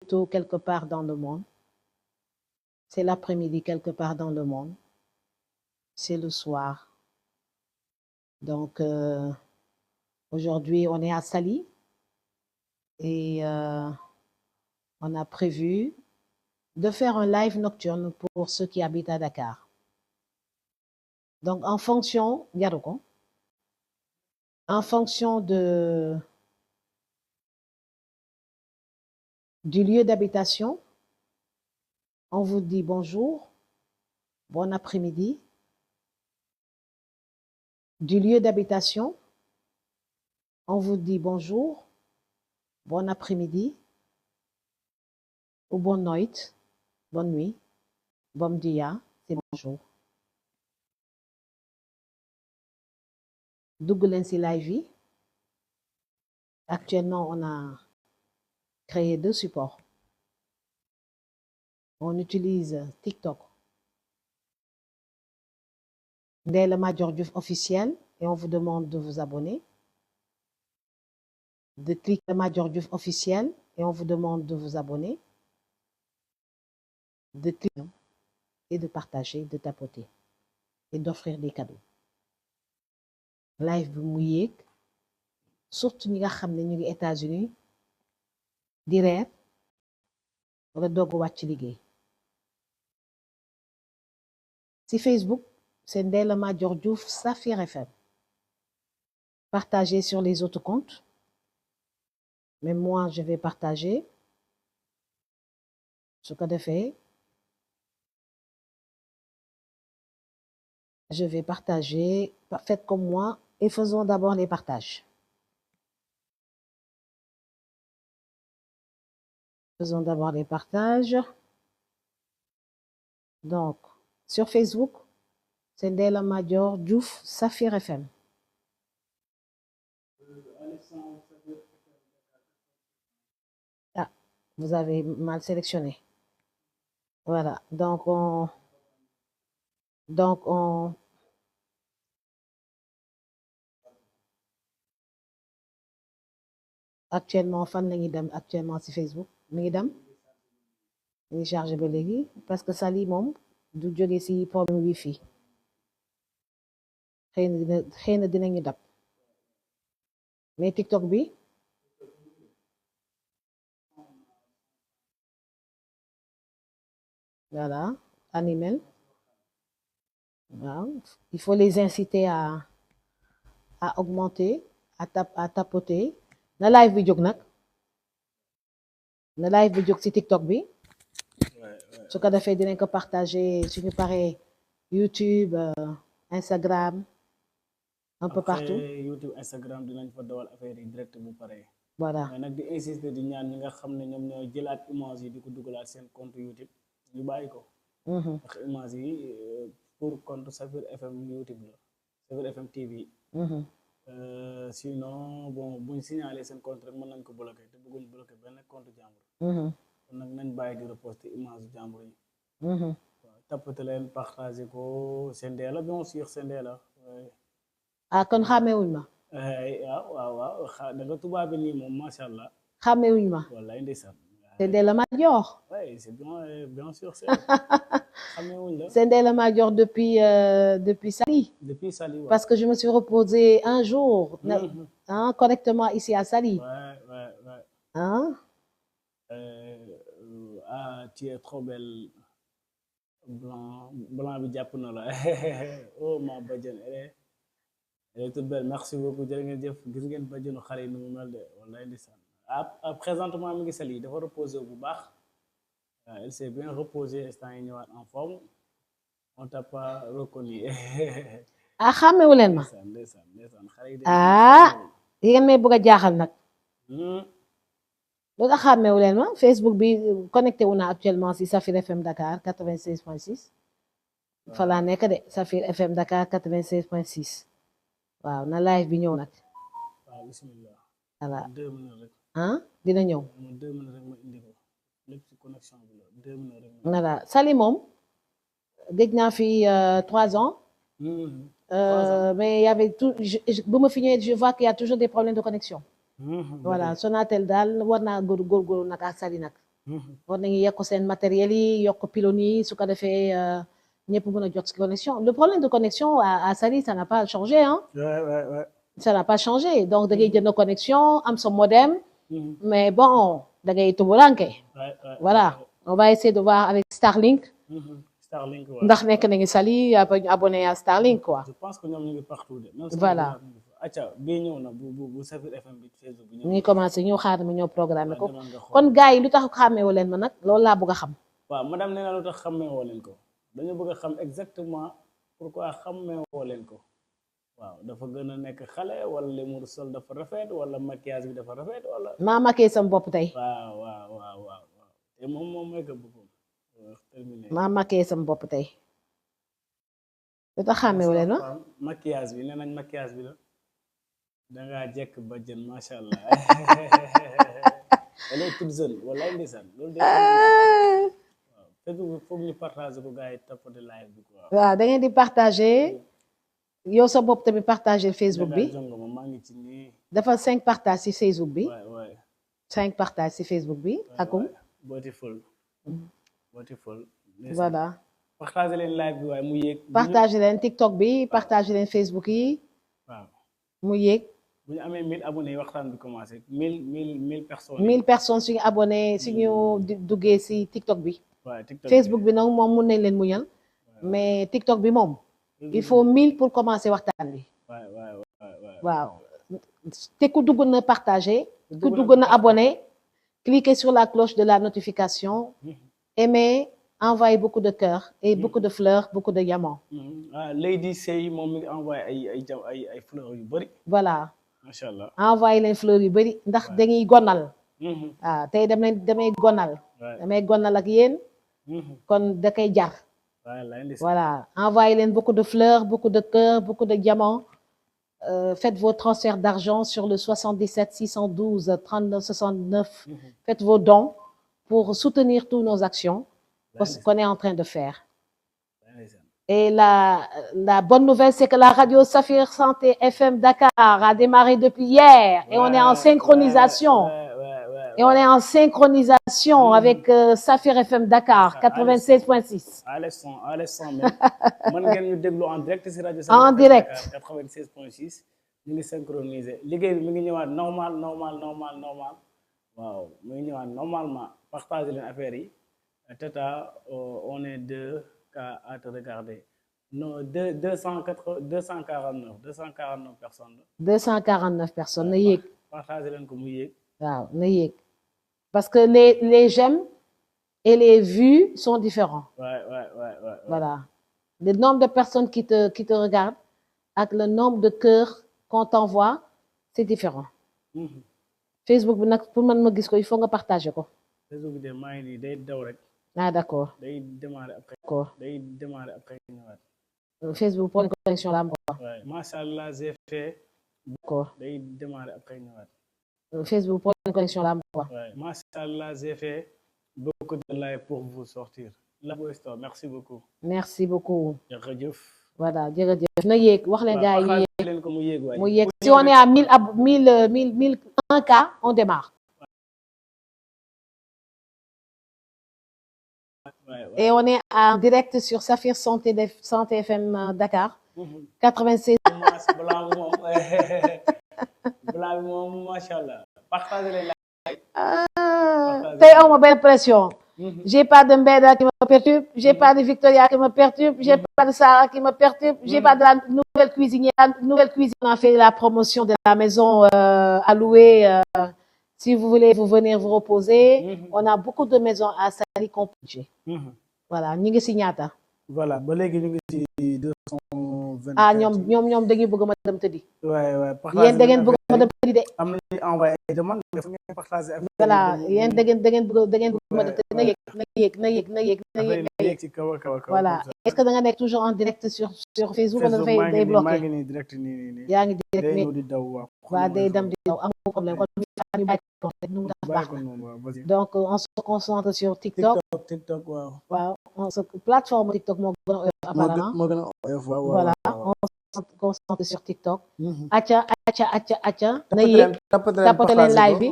tôt quelque part dans le monde. C'est l'après-midi quelque part dans le monde. C'est le soir. Donc, aujourd'hui, on est à Saly et on a prévu de faire un live nocturne pour ceux qui habitent à Dakar. Donc, en fonction, en fonction du lieu d'habitation, on vous dit bonjour, bon après-midi. Du lieu d'habitation, on vous dit bonjour, bon après-midi, ou bonne nuit, bon dia, c'est bonjour. Dugg leen ci live yi. Actuellement, on a créé 2 supports. On utilise TikTok, Ndella Madior Diouf officiel, et on vous demande de vous abonner. De cliquer Madior Diouf officiel, et on vous demande de vous abonner. De cliquer et de partager, de tapoter et d'offrir des cadeaux. Live bi mu yéeg, surtout ñi nga xam ne ñu ngi États-Unis di reer wala doog wàcc liggéey. Ci Facebook, c'est Ndella Madior Diouf Safir FM. Partagez sur les autres comptes. Mais moi, je vais partager. Ce que de fait, je vais partager. Faites comme moi et faisons d'abord les partages. Faisons d'abord les partages. Donc, sur Facebook, c'est Ndella Madior Diouf Safir FM. Ah, vous avez mal sélectionné. Voilà, donc actuellement fan lañuy dem actuellement ci Facebook mi ngi dem mi ngi chargé ba léegi parce que Saly moom du jóge ci problème wifi xëy na dinañu dab mais TikTok bi voilà animel waaw il faut les inciter à augmenter à tapoter na live bi jóg nag na live bi jóg ci TikTok bi su ko defee dinañ ko partager suñu paree YouTube Instagram un peu partout YouTube Instagram dinañ fa dawal affaire yi direct bu paree voilà mais nag di insister di ñaan ñi nga xam ne ñoom ñoo jëlaat image yi di ko dugalaat seen compte YouTube ñu bàyyi ko ndax image yi pour compte Safir FM YouTube la Safir FM TV sinon bon buñ signalé seen compte rek mën nañ ko bloqué te bëgguñ bloqué benn compte jàmbur kon nag nañ bàyyi di reposter image jàmbur yi waaw tappate leen partagé ko c'est Ndella bien sûr c'est Ndella ah kon xàmmewuñ ma waaw da nga tubaab bi nii moom macha allah xàmmewuñ ma wallaay ndeysaan c'est Ndella Madior oui c'est bien sûr c'est xàmmewuñ la c'est Ndella Madior depuis Saly depuis Saly parce que je me suis reposée un jour correctement ici à Saly ouais tu es trop belle blanc bi jàpp na la oh ma badiane elle est toute belle merci beaucoup jërë ngeen jëf gis ngeen badianu xale yi nu mu mel de wallaay ndeysaan présentement mi ngi Saly dafa reposé bu baax elle s'est bien reposée instant yi ñëwaat en forme on t'a pas reconnu ah xàmmewu leen ma ndeysaan xale yi yi ngeen may bëgg a jaaxal nag loolu tax xàmmewu leen ma Facebook bi connecté wu na actuellement si Safir FM Dakar 96.6 fa laa nekk de Safir FM Dakar 96.6 waaw na live bi ñëw nag waaw bismillah voilà 2 minutes rek dina ñëw 2 minutes rek ma indi ko lépp ci connexion bi la 2 minutes rek voilà Saly moom gëj naa fi 3 ans mais il y avait tout bu ma fi ñëwee je vois qu'il y a toujours des problèmes de connexion voilà Sonatel daal war naa góorgóorlu nag ak Saly nag war nañu yokk seen matériel yi yokk pylônes yi su ko defee ñëpp mën a jot ci connexion le problème de connexion à Saly ça n'a pas changé hein ça n'a pas changé donc da ngay jënd connexion am sa modem mais bon da ngay tumuranke voilà on va essayer de voir avec Starlink Starlink ndax nekk nañu Saly abonné à Starlink quoi je pense que ñoom ñu ngi partout de voilà acca bii ñëw na bu Safir FM bi Facebook bi ñu ngi commencé ñu xaar ma ñëw programme ko kon gars yi lu tax xàmmeewu leen ma nag loolu laa bëgg a xam waaw madame nee na lu tax xàmmeewoo leen ko dañu bëgg a xam exactement pourquoi xàmmeewoo leen ko waaw dafa gën a nekk xale wala li mu sol dafa rafet wala maquillage bi dafa rafet wala maa maquillé sama bopp tey waaw te moom mooy que boppam terminé maa maquillé sama bopp tey lu tax xàmmeewu leen ma maquillage bi nee nañ maquillage bi la dangaa jekk ba jën macha allah elle est toute jeune walaay ndeysaan loolu de waaw Facebook foog ñu partager ko gars yi tapoter live bi quoi waaw da ngeen di partager yow sa bopp tamit partager Facebook bi maa ngi ci nii dafa 5 partages ci Facebook bi waay 5 partages ci Facebook bi akum beautiful voilà partager leen live bi waaye mu yéeg partager leen TikTok bi partager leen Facebook yi waaw mu yéeg bu ñu amee 1000 abonnés yi waxtaan bi commencé 1000 personnes 1000 personnes suñu abonné suñu duggee ci TikTok bi waaw TikTok Facebook bi nag moom mun nañ leen muñal mais TikTok bi moom il faut 1000 pour commencer waxtaan bi waaw te ku dugg na partager ku dugg na abonné cliquez sur la cloche de la notification aimez envoyez beaucoup de cœurs et beaucoup de fleurs beaucoup de diamants Lady Sey moom mi ngi envoyé ay fleurs yu bari voilà macha allah envoyé leen fleurs yu bari ndax dañuy gonal waaw tey damay gonal ak yéen kon da koy jar voilà envoyez leen beaucoup de fleurs beaucoup de cœurs beaucoup de diamants faites vos transferts d'argent sur le 77 612 39 69 faites vos dons pour soutenir toutes nos actions qu'on est en train de faire et la bonne nouvelle c'est que la radio Safir Santé FM Dakar a démarré depuis hier et on est en synchronisation et on est en synchronisation avec Safir FM Dakar 96.6 à l'instant même mën ngeen ñu déglu en direct ci rajo en direct 96.6 ñu ngi synchronisé liggéey bi mi ngi ñëwaat normal waaw mi ngi ñëwaat normalement partager leen affaire yi Tata on est 2 cas à te regarder non 249 personnes 249 personnes na yéeg partager leen ko mu yéeg waaw na yéeg parce que les j'aime et les vues sont différents ouais. Voilà le nombre de personnes qui te regardent ak le nombre de cœurs qu'on t'envoie c'est différent Facebook bi nag pour man ma gis ko il faut nga partager ko Facebook bi de maa ngi nii day daw rek d'accord day démarrer après ñëwaat Facebook pour une connexion la am quoi macha allah j'ai fait d'accord day démarrer après ñëwaat Facebook pour une connexion la am quoi macha allah j'ai fait beaucoup de live pour vous sortir la Boy-Store merci beaucoup jërëjëf voilà jërëjëf na yéeg wax leen gars yi leen ko mu yéeg si on est à 1001 cas on démarre et on est en direct sur Safir Santé FM Dakar 96 balaa moom macha allah partagez les lives tey aw ma benn pression j'ai pas de Mbeda qui me perturbe j'ai pas de Victoria qui me perturbe j'ai pas de Sarah qui me perturbe j'ai pas de la nouvelle cuisinière on a fait la promotion de la maison à louer si vous voulez vous venir vous reposer on a beaucoup de maisons à Saly compliqué voilà ñu ngi si ñaata voilà ba léegi ñu ngi ci 220 ñoom dañuy bëgg ma dem tëddi yéen da ngeen bëgg ma dem tëddi de am na envoyé ay demande dafa ngeen partager voilà yéen da ngeen bëgg ma dem tëddi na yéeg ci kaw voilà est-ce que da nga nekk toujours en direct sur Facebook wala dafay day bloqué maa ngi nii direct nii yaa ngi direct mais di daw waaw day dem di daw amul problème kon ñu bàyyi ko rek nu mu def baax donc on se concentre sur TikTok waaw plateforme TikTok moo gën a oyof apparemment voilà on se concentre sur TikTok acca na yéeg tapote leen live bi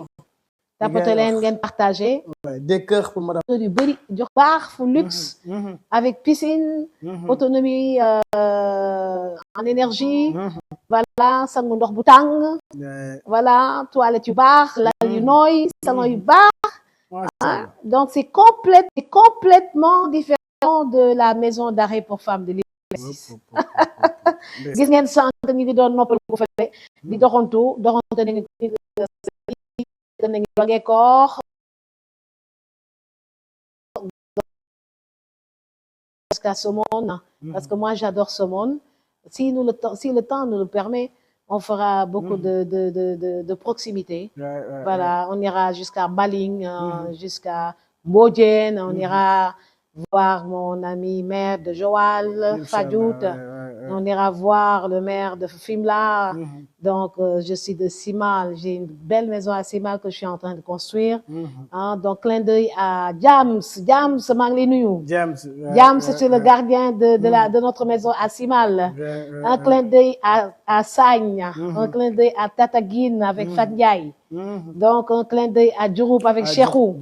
tapoter leen ngeen partager. Des cœurs pour madame. yu bëri jox baax fu luxe. avec piscine. autonomie en énergie. voilà sangu ndox bu tàng. voilà toilette yu baax lal yu nooy salon yu baax. donc c'est complètement différent de la maison d'arrêt pour femmes de Liberté 6. gis ngeen sànq ñi di doon noppal bu fële di doxantu nañu Wangekoor jusqu'à Somone parce que moi j'adore Somone si le temps nous le permet on fera beaucoup de proximité. Voilà on ira jusqu'à Mbaling jusqu'à Mbodiène on ira voir mon ami maire de Joal Fadiout. On ira voir le maire de Fimela. Donc, je suis de Simal. J'ai une belle maison à Simal que je suis en train de construire. Donc, clin d'œil à James. James, c'est le gardien de notre maison à Simal. Un clin d'œil à Sagne. Un clin d'œil à Tataguine avec Fadiaï. Donc, un clin d'œil à Djouroup avec Cheikhou.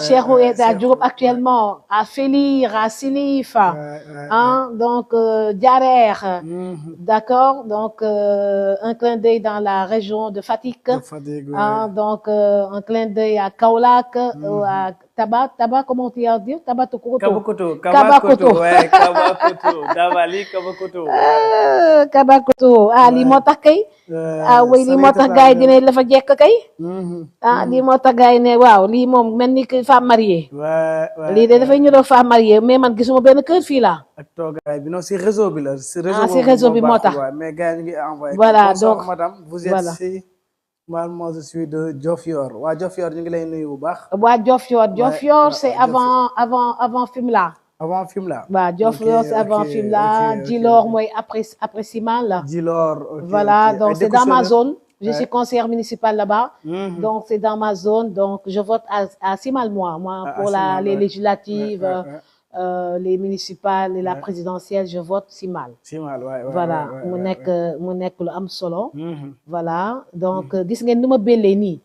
Cheikhou est à Djouroup actuellement. À Félir, à Silif. Donc, Diarer. D'accord. Donc, un clin d'œil dans la région de Fatick. Donc, un clin d'œil à Kaolack, à Taba, comment on dit? Kabakoto. Davali, Kabakoto. Kabakoto. Li moo tax kay. Oui lii moo tax gars yi dinañ la fa jekk kay. Lii moo tax gars yi ne waaw lii moom mel ni que femme mariée. lii de dafay ñëw femme mariée mais man gisuma benn kër fii laa. ak toogaay bi non si réseau bi la. si réseau bi moo tax mais gars yi ñu ngi envoyé. voilà donc madame vous êtes si. moi je suis de Diofior waa Diofior ñu ngi lay nuyu bu baax. waa Diofior c'est avant Fimela. avant Fimela. waaw Diofior c'est avant Fimela. Djilor mooy après Simal. Djilor voilà donc c'est dans ma zone. Je suis conseillère municipale là-bas. Donc c'est dans ma zone donc je vote à Simal moi pour les législatives. Les municipales et la présidentielle je vote Simal. Voilà mu nekk lu am solo. voilà donc gis ngeen ni ma bellee nii.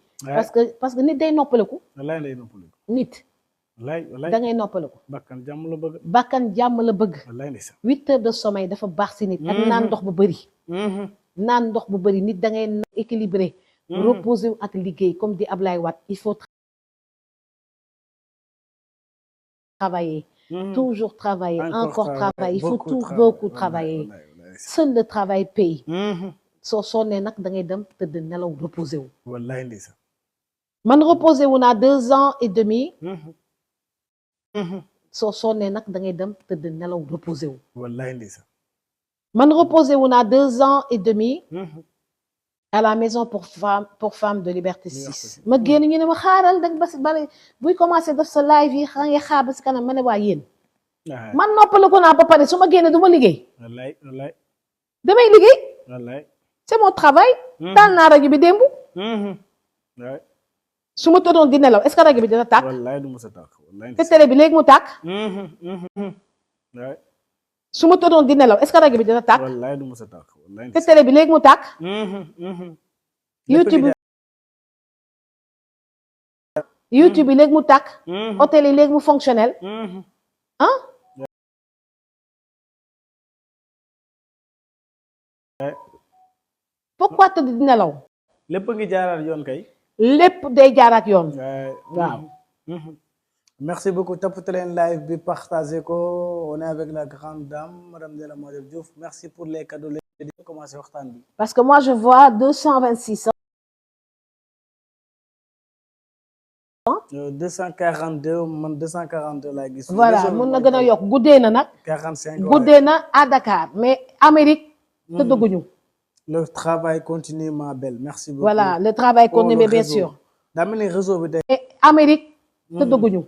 parce que nit day noppaleku. nit. da ngay noppaleku. bakkan jàmm la bëgg. 8 heures de sommeil dafa baax si nit. ak naan ndox bu bëri. naan ndox bu bëri nit da ngay équilibré. reposer wu ak liggéey comme dit Ablaye Wade il faut travailler. Toujours travailler, encore travailler. Il faut beaucoup travailler. Seul le travail paye. soo sonnee nag da ngay dem tëdd nelaw reposer wu. wallaay ndeysaan. man reposer wu naa 2 ans et demi. soo sonnee nag da ngay dem tëdd nelaw reposer wu. wallaay ndeysaan. man reposer wu naa 2 ans et demi. à la maison pour femmes de Liberté 6. ma génn ñu ne ma xaaral dag ba si bari buy commencé def sa live yi xa nga xaar ba si kanam ma ne waa yéen. man noppaliku naa ba pare su ma génne du ma liggéey. wallaay. damay liggéey. wallaay. c'est mon travail. taal naa rajo bi démb. su ma tëddoon di nelaw est-ce que rajo bi dina tàkk. wallaay du mos a tàkk. te télé bi léegi mu tàkk. su ma tëddoon di nelaw est-ce que rajo bi dina tàkk. wallaay du mos a tàkk. te télé bi léegi mu tàkk. YouTube bi léegi mu tàkk. hôtel yi léegi mu fonctionnel. pourquoi tëdd di nelaw. lépp ngi jaaraat yoon kay. lépp day jaaraat yoon. waaw. merci beaucoup tapote leen live bi partagé ko on est avec la grande dame madame Ndella Madior Diouf merci pour les cadeaux léegi di commencé waxtaan bi. parce que moi je vois 226 ans. 242 man 242 laa gis. voilà mun na gën a yokk guddee na nag. 45 guddee na à Dakar mais Amérique. tëddaguñu. le travail continue ma belle merci beaucoup. voilà le travail continue bien sûr. daa mel ni réseau bi day. Amérique. tëddaguñu.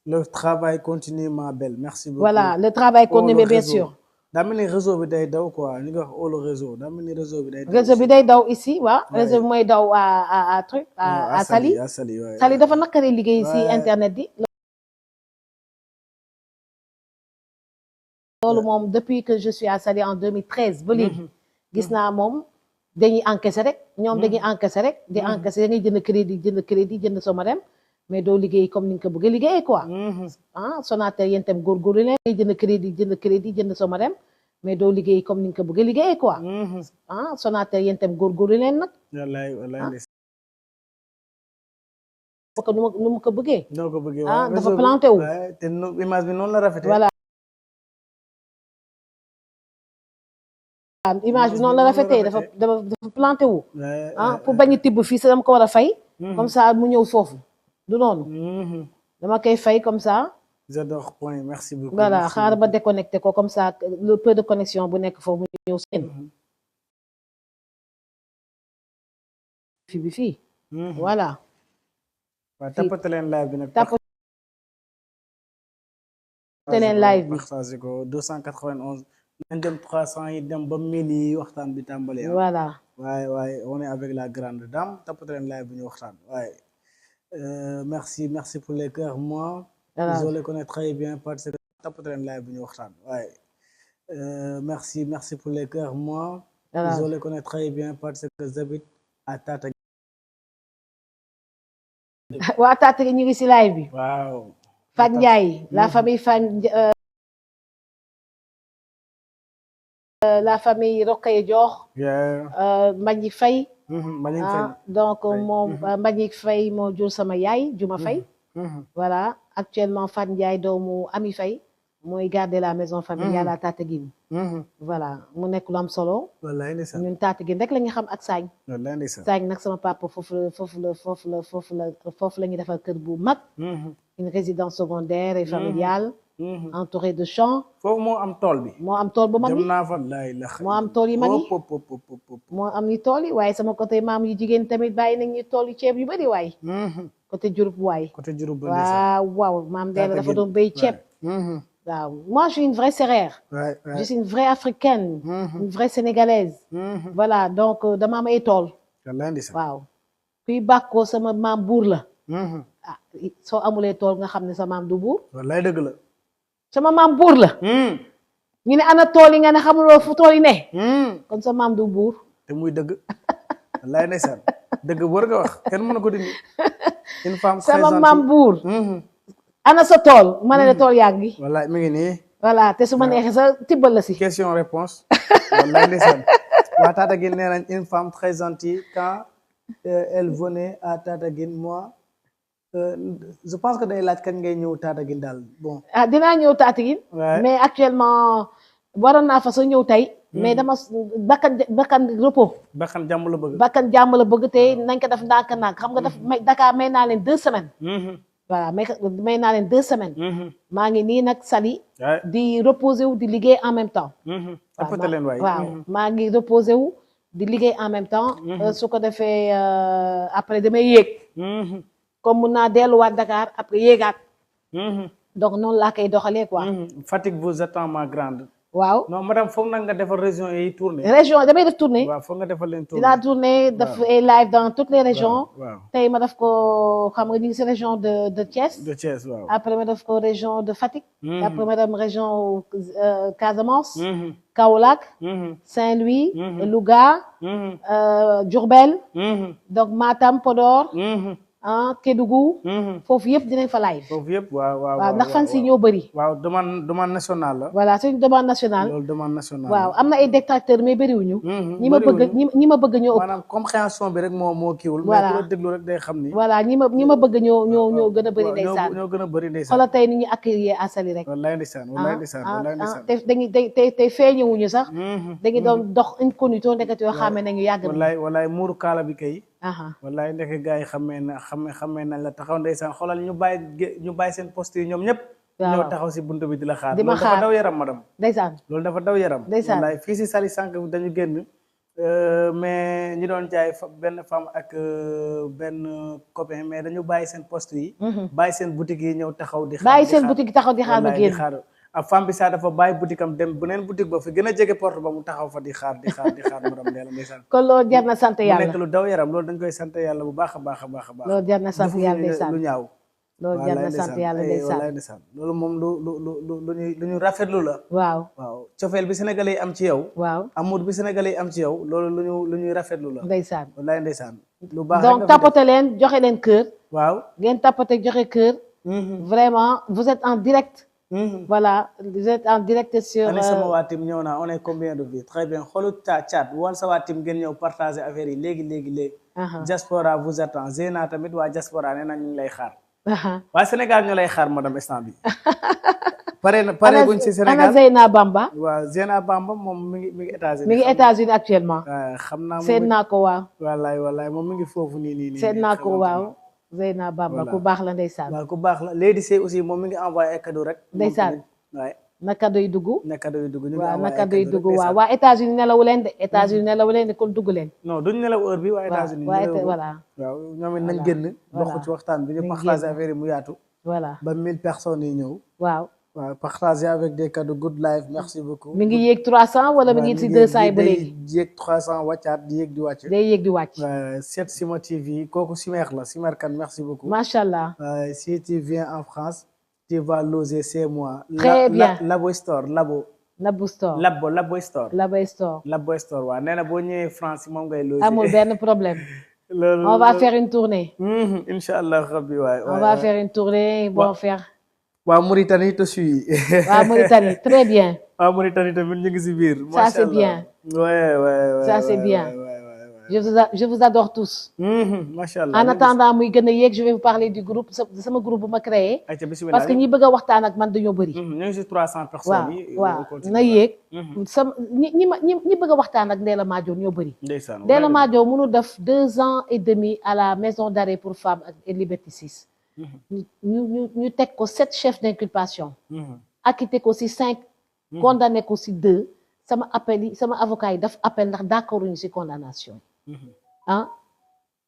le travail continue ma belle merci beaucoup. voilà le travail continue bien sûr. daa mel ni réseau bi day daw quoi ni nga wax le réseau daa mel ni réseau bi day daw. réseau bi day daw ici waaw. réseau bi mooy daw à truc à Saly. Saly dafa nakari liggéey si internet bi. loolu moom depuis que je suis à Saly en 2013 ba léegi. gis naa moom dañuy encaisser rek ñoom dañuy encaisser rek di encaisser da ngay jënd crédit jënd Somadem mais doo liggéey comme ni nga ko bëggee liggéey quoi ah Sonatel yéen tam góorgóorlu leen ngay jënd crédit jënd Somadem mais doo liggéey comme ni nga ko bëggee liggéey quoi ah Sonatel yéen tam góorgóorlu leen nag wallaay ko nu mu ko bëggee noo ko bëggee ah dafa planté wu te image bi noonu la rafetee voilà image bi noonu la rafetee dafa planté wu ah pour bañ a tibb fii sa dama ko war a fay comme ça mu ñëw foofu du noonu dama koy fay comme ça j'adore point merci beaucoup voilà xaaral ba déconnecté ko comme ça le peu de connexion bu nekk foofu mu ñëw seen fii voilà waaw tapate leen live bi nag tapate leen live bi partagé ko 291 nañ dem 300 yi dem ba 1000 yi waxtaan bi tàmbali voilà waaye on est avec la grande dame tapate leen live bi ñu waxtaan waaye merci pour les cœurs moi je les connais très bien parce que tapate leen live bi ñu waxtaan waaye merci pour les cœurs moi je les connais très bien parce que j'habite à Tataguine waa Tataguine ñu ngi si live bi waaw Fat Ndiaye la famille la famille Rokhaya Diokh Mbagnick Faye donc moom Mbagnick Faye moo jur sama yaay Juma Faye voilà actuellement Fat Ndiaye doomu Ami Faye mooy garder la maison familiale à Tataguine voilà mu nekk lu am solo ñun Tataguine rek la ñu xam ak Sagne nag sama papa foofu la ñuy defal kër bu mag une résidence secondaire et familiale entourée de champs foofu moo am tool bi moo am tool bu mag yi moo am tool yi mag yi moo am ni tool yi waaye sama côté maam yu jigéen tamit bàyyi nañ ñu tool yu ceeb yu bëri waay côté Diouroup waay waaw maam Ndella dafa doon béy ceeb waaw moi je suis une vraie sérère je suis une vraie africaine une vraie sénégalaise voilà donc dama am ay tool waaw kuy bàkkoo sama maam buur la ah soo amulee tool nga xam ne sa maam du buur wallaay dëgg la sama maam buur la ñu ne ana tool yi nga ne xamuloo fu tool yi ne kon sa maam du buur te muy dëgg wallaay ndeysaan dëgg war nga wax kenn mën na ko dindi une femme sama maam buur ana sa tool ma ne la tool yaa ngi wallaay mi ngi nii voilà te su ma neexee sa tibbal la si question réponse wallaay ndeysaan waa Tataguine nee nañ une femme très gentille quand elle venait à Tataguine moi je pense que day laaj kañ ngay ñëw Tataguine daal bon ah dinaa ñëw Tataguine mais actuellement waroon naa fa sa ñëw tey mais dama bakkan repos bakkan jàmm la bëgg te nañ ko def ndànk xam nga def Dakar may naa leen 2 semaines voilà may naa leen 2 semaines maa ngi nii nag Saly di reposer wu di liggéey en même temps waaw maa ngi reposer wu di liggéey en même temps su ko defee après damay yéeg comme mun naa delluwaat Dakar après yéegaat donc noonu laa koy doxalee quoi Fatick vous attend ma grande waaw non madame foog nag nga defal région yi tournée damay def tournée waaw foog nga defal leen tournée dinaa tournée def ay live dans toutes les régions waaw tey ma def ko xam nga ñu ngi si région de Thiès waaw après ma def ko région de Fatick après ma dem région Casamance Kaolack Saint-Louis Louga Diourbel donc Matam Podor Kédougou foofu yëpp dinañ fa live foofu yëpp waaw ndax fan si ñoo bëri waaw demande nationale la voilà c'est une demande nationale loolu demande nationale waaw am na ay détracteurs mais bëriwuñu ñi ma bëgg ñoo ëpp maanaam compréhension bi rek moo kiiwul mais ku la déglu rek day xam ni voilà ñi ma bëgg ñoo gën a bëri ndeysaan ñoo gën a bëri ndeysaan xoolal tey ni ñu accueillir à Saly rek wallaay ndeysaan te dañuy tey feeñewuñu sax dañuy doon dox incognito ndeket yoo xamee nañu yàgg na wallaay muuru kaala bi kay wallaay ndeke gars yi xamee nañ la taxaw ndeysaan xoolal ñu bàyyi seen poste yi ñoom ñëpp ñëw taxaw si buntu bi di la xaar loolu dafa daw yaram madame ndeysaan loolu dafa daw yaram wallaay fii si Saly sànq dañu génn mais ñi doon jaay benn femme ak benn copain mais dañu bàyyi seen poste yi bàyyi seen boutique yi ñëw taxaw di xaar ma génn a femme bi sax dafa bàyyi boutique am dem beneen boutique ba fi gën a jege porte ba mu taxaw fa di xaar madame Ndella ndeysaan kon loolu jar na sant yàlla mu nekk lu daw yaram loolu dañ koy sant yàlla bu baax a baax loolu jar na sant yàlla ndeysaan lu ñaaw loolu jar na sant yàlla ndeysaan wallaay ndeysaan loolu moom lu ñu rafetlu la. waaw cofeel bi sénégalais yi am ci yow. waaw amour bi sénégalais yi am ci yow loolu lu ñuy rafetlu la. ndeysaan wallaay ndeysaan. lu baax donc tapote leen joxe leen cœur. waaw ngeen tapote joxe cœur. vraiment vous êtes en direct. Voilà vous êtes en direct sur. ani sama waa team ñëw naa on est combien de vues très bien xoolu chat woon sa waa team ngeen ñëw partager affaire yi léegi. diaspora vous attend Zeyna tamit waa diaspora nee na ñu ngi lay xaar. waa Sénégal ñu lay xaar madame instant bi pare guñ ci Sénégal ana Zeyna Bamba. waaw Zeyna Bamba moom mi ngi États-Unis. mi ngi États-Unis actuellement. xam naa seet naa ko waaw. wallaay moom mi ngi foofu nii. seet naa ko waaw. Zeyna Bamba ku baax la ndeysaan. waaw ku baax la Lady Sey aussi moom mi ngi envoyé ay cadeau rek. ndeysaan waay na cadeau yi dugg. ñu ngi waaw na cadeau yi dugg waaw waa États-Unis nelawu leen de États-Unis nelawu leen de kon dugg leen. non duñ nelaw heure bi waa États-Unis voilà. waaw ñoom it nañ génn. bokk ci waxtaan bi ñu partager affaire yi mu yaatu. voilà ba 1000 personnes yi ñëw. waaw partager avec des cadeaux good life merci beaucoup. mi ngi yéeg 300 wala mi ngi ci 200 yi ba léegi. day yéeg 300 wàccaat di yéeg di wàcc. day yéeg di wàcc. Seet Sima TV kooku Simer la Simer kan merci beaucoup. macha allah. si tu viens en France tu vas loger chez moi. très bien Labo Store Labo Store waaw nee na boo ñëwee France moom ngay loger. amul benn problème. loolu on va faire une tournée. incha allah rabbi waay. on va faire une tournée bon faire. waa Mauritanie te suis. waa Mauritanie très bien. waa Mauritanie tamit ñu ngi si biir. ça c'est bien. ouais ça c'est bien. je vous adore tous. macha allah en attendant muy gën a yéeg je vais vous parler du groupe sama groupe bu ma créé. parce que ñi bëgg a waxtaan ak man dañoo bëri. ñu ngi si 300 personnes yi. waaw na yéeg. ñi bëgg a waxtaan ak Ndella Madior ñoo bëri. ndeysaan Ndella Madior mënu def 2 ans et demi à la maison d'arrêt pour femmes et Liberté 6. ñu teg ko 7 chefs d'inculpation. acquitté ko si 5. condamné ko si 2. sama avocat yi daf appel ndax d'accord ñu si condamnation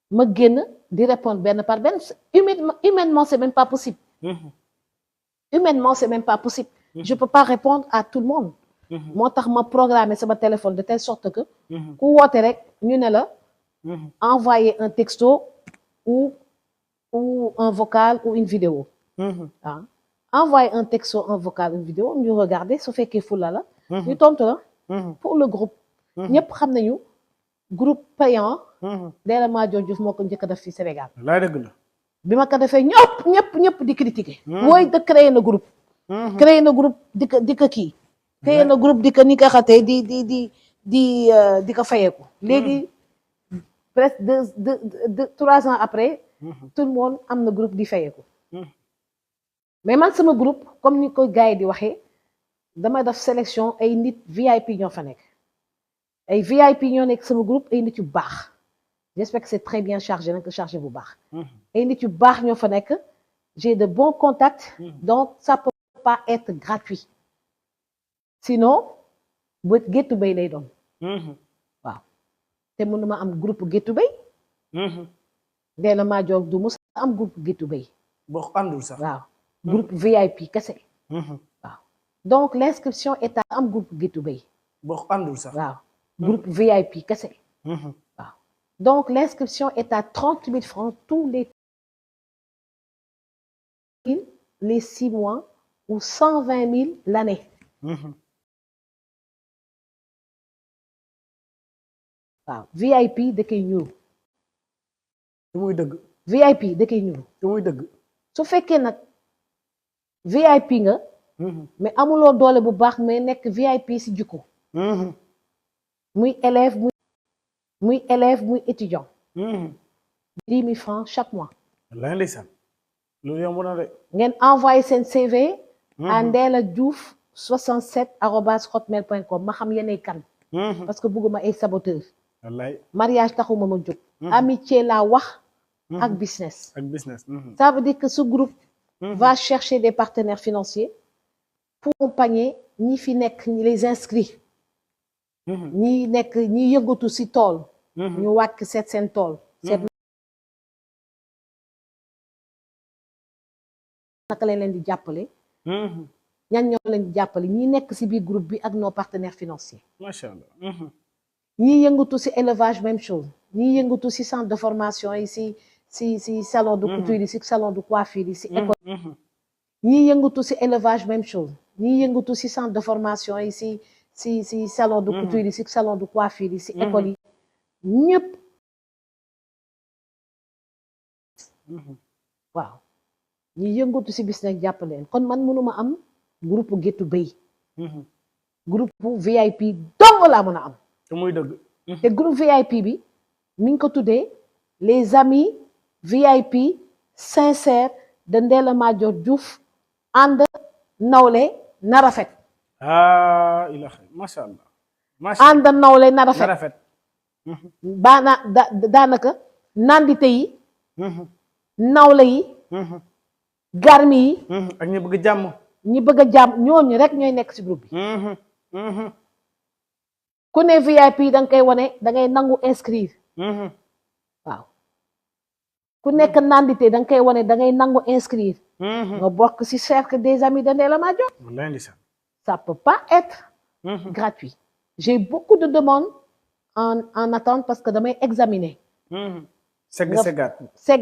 ma génn di répondre benn par benn humainement c'est même pas possible. humainement c'est même pas possible. je peux pas répondre à tout le monde. moo tax ma programmer sama téléphone de telle sorte que. ku woote rek ñu ne la. envoyer un texto ou un vocal ou une vidéo. envoyer un texto un vocal une vidéo ñu regarder su fekkee fula la. ñu tontu la. pour le groupe. ñëpp xam nañu groupe payant. Ndella Madior Diouf moo ko njëkk a def fii Sénégal. laa dëgg la. bi ma ko defee ñëpp di critiquer. mooy de créer na groupe. créer na groupe di ko kii. créer na groupe di ko ni ko xatee di ko fayeeku. léegi presque 3 ans après. tout le monde am na groupe di fayeeku. mais man sama groupe comme ni ko gars yi di waxee. dama def sélection ay nit VIP ñoo fa nekk ay VIP ñoo nekk sama groupe ay nit yu baax j'espère que c'est très bien chargé nag chargé bu baax ay nit yu baax ñoo fa nekk j'ai de bons contacts donc ça peut pas être gratuit sinon bu géttu bay lay doon waaw te mënuma am groupe géttu bay Ndella Madior du mos am groupe géttu bay boo àndul sax waaw groupe VIP kese donc l'inscription est à am groupe Guétou Bay. boo àndul sax waaw groupe VIP kese. waaw donc l'inscription est à 30 000 francs tous les 6 mois ou 120 000 l'année. waaw VIP da koy ñëw. te muy dëgg. VIP da koy ñëw. te muy dëgg. su fekkee nag VIP nga. mais amuloo doole bu baax mais nekk VIP si jikko. muy élève muy étudiant. 10 000 francs chaque mois. wallaahi ndeysaan loolu yomb na de. ngeen envoyé seen CV. à Ndella Diouf 67@hotmail.com ma xam yeneen kan. parce que bëgguma ay saboteur. wallaahi mariage taxuma ma jóg. amitié laa wax. ak business. ça veut dire que ce groupe. va chercher des partenaires financiers. pour accompagner ñi fi nekk ñi les inscrits. ñi yëngatu ci tool. ñu wàcc seet seen tool. seet naka lañ leen di jàppale. ñan ñoo leen di jàppale ñi nekk ci biir groupe bi ak nos partenaires financiers. macha allah. ñi yëngatu ci élevage même chose. ñi yëngatu ci centre de formation yi si salon de couture yi si salon de coiffure yi si école ñi yëngatu si élevage même chose ñi yëngatu si centre de formation yi si salon de couture yi si salon de coiffure yi si école yi ñëpp waaw ñi yëngatu si bis nag jàpp leen kon man mënuma am groupe Géttu Béy groupe VIP dong laa mën a am te muy dëgg te groupe VIP bi mi ngi ko tuddee les amis VIP sincères de Ndella Madior Diouf ànd nawle na rafet ilaha macha allah ànd nawle na rafet daanaka nandite yi nawle yi garmi yi ak ñi bëgg jàmm ñooñu rek ñooy nekk ci groupe bi ku ne VIP da nga koy wane da ngay nangu inscrire waaw ku nekk nandite da nga koy wane da ngay nangu inscrire nga bokk ci cercle des amis de Ndella Madior ça peut pas être gratuit j'ai beaucoup de demandes en attente parce que damay examiner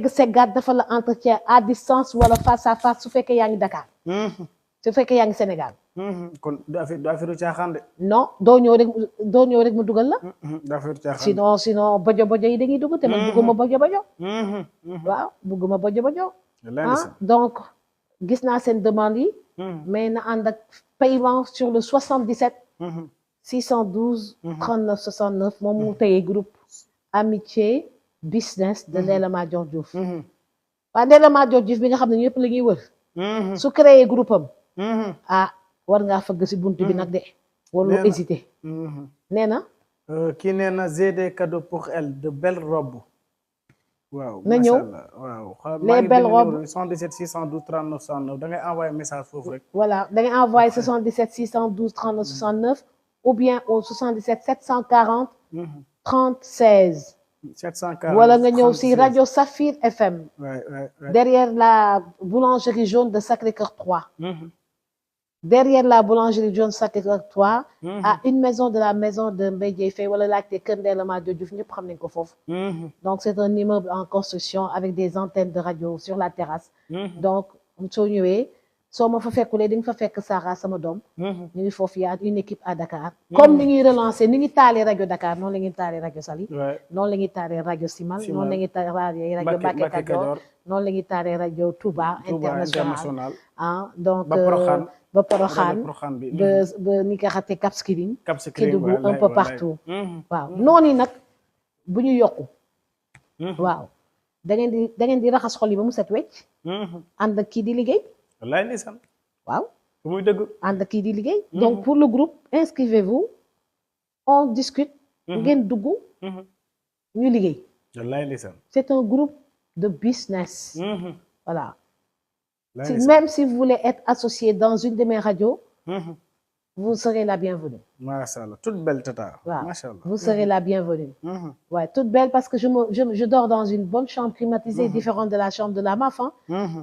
seggaat dafa la entretien à distance wala face à face su fekkee yaa ngi Dakar su fekkee yaa ngi Sénégal kon du affaire caaxaan de non doo ñëw rek mu dugal la du affaire caaxaan sinon bojo yi dañuy dugg te man bugguma bojo waaw bugguma bojo donc gis naa seen demande yi mais na ànd ak paiement sur le 77 612 39 69 moom mu tëyee groupe amitié business de Ndella Madior Diouf waaw Ndella Madior Diouf bi nga xam ne ñëpp la ñuy wër su créé groupe am war ngaa fëgg si buntu bi nag de wala hésité nee na kii nee na j'ai des cadeaux pour elle de belles robes waaw na ñëw waaw les belles robes 77 612 39 69 da ngay envoyé message foofu rek voilà da ngay envoyé 77 612 39 69 ou bien au 77 740 30 16 740 wala nga ñëw si rajo Safir FM derrière la boulangerie jaune de Sacré-Cœur 3 derrière la boulangerie jaune Sacré-Cœur 3 à une maison de la maison de Mbaye Dièye Faye wala laajte kër Ndella Madior Diouf ñëpp xam nañ ko foofu donc c'est un immeuble en construction avec des antennes de radio sur la terrasse donc soo ñëwee soo ma fa fekkulee di nga fa fekk Sarah sama doom ñu ngi foofu yaa une équipe à Dakar comme ni ñuy relancer ni ngi taalee rajo Dakar noonu la ñuy taalee rajo Saly noonu la ñuy taalee rajo Simal noonu la ñuy taalee rajo Mbacké Kadior noonu la ñuy taalee rajo Touba international donc ba Porokhane ba ni nga xamante Cap Skirring Kédougou un peu partout waaw noonu nag bu ñu yokku waaw da ngeen di raxas xol yi ba mu set wecc ànd ak kii di liggéey wallaay ndeysaan waaw muy dëgg ànd kii di liggéey donc pour le groupe inscrivez-vous on discute ngeen dugg ñu liggéey wallaay ndeysaan c'est un groupe de business voilà même si vous voulez être associé dans une de mes radios vous serez la bienvenue machallah toute belle tata waaw machallah vous serez la bienvenue ouais toute belle parce que je dors dans une bonne chambre climatisée différente de la chambre de la MAF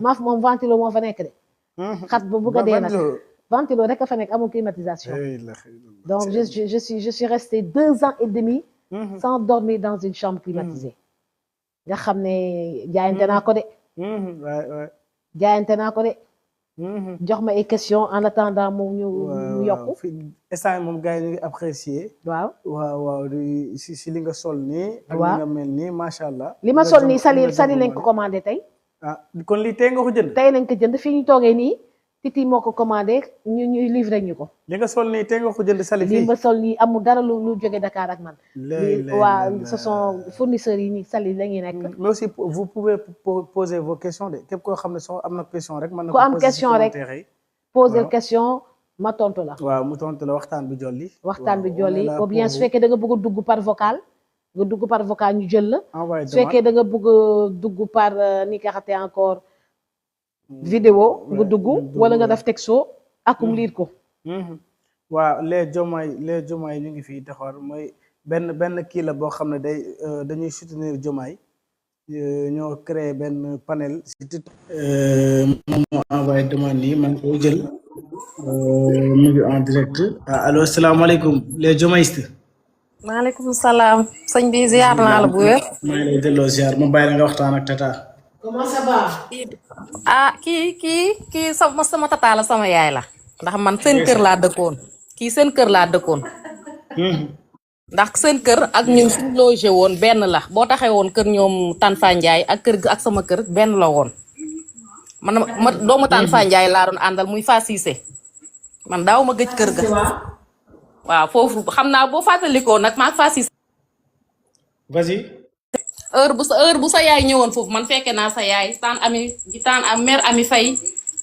MAF moom ventilo moo fa nekk de xat ba bëgg a dee nag ventilo rek a fa nekk amul climatisation donc je suis restée 2 ans et demi sans dormir dans une chambre climatisée nga xam ne jaayante naa ko de jaayante naa ko de jox ma ay question en attendant moom ñu yokku instant moom gars yi ñu ngi apprécier waaw si li nga sol nii ak li nga mel nii macha allah li ma sol nii sali lañ ko commandé tey kon lii tey nga ko jënd tey lañ ko jënd fii ñu toogee nii Titi moo ko commandé ñuy livré ñu ko li nga sol nii tey nga ko jënd sali fii li ma sol nii amul dara lu jóge Dakar ak man waa ce sont fournisseurs yi sali la ñuy nekk mais aussi vous pouvez poser vos questions de képp koo xam ne soo am na question rek mën na ko am question rek poser question ma tontu la waaw mu tontu la waxtaan bi jolli ou bien su fekkee da nga bëgg a dugg par vocal nga dugg par vocal ñu jël la su fekkee da nga bëgg a dugg par ni ka xate encore vidéo nga dugg wala nga def texto akum liir ko waaw les Diomaye ñu ngi fii taxawar mooy benn kii la boo xam ne dañuy soutenir Diomaye ñoo créé benn panel si titre moom moo envoyé demande yi man koo jël mu ngi en direct allo asalaamaaleykum les Diomayistes maaleykum salaam sëñ bi ziar naa la bu wér. maa ngi lay delloo ziar ma bàyyi la nga waxtaan ak tata. Comment ça va? ah kii sama tata la sama yaay la ndax man seen kër laa dëkkoon kii seen kër laa dëkkoon ndax seen kër ak ñun suñ logé woon benn la boo taxee woon kër ñoom Tanfa Ndiaye ak kër ak sama kër benn la woon man doomu Tanfa Ndiaye laa doon àndal muy Fa Cissé man daaw ma gëj kër ga waaw foofu xam naa boo fàttalikoo nag maa Fa Cissé vas-y. heure bu sa yaay ñëwoon foofu man fekke naa sa yaay taan am mère Ami Faye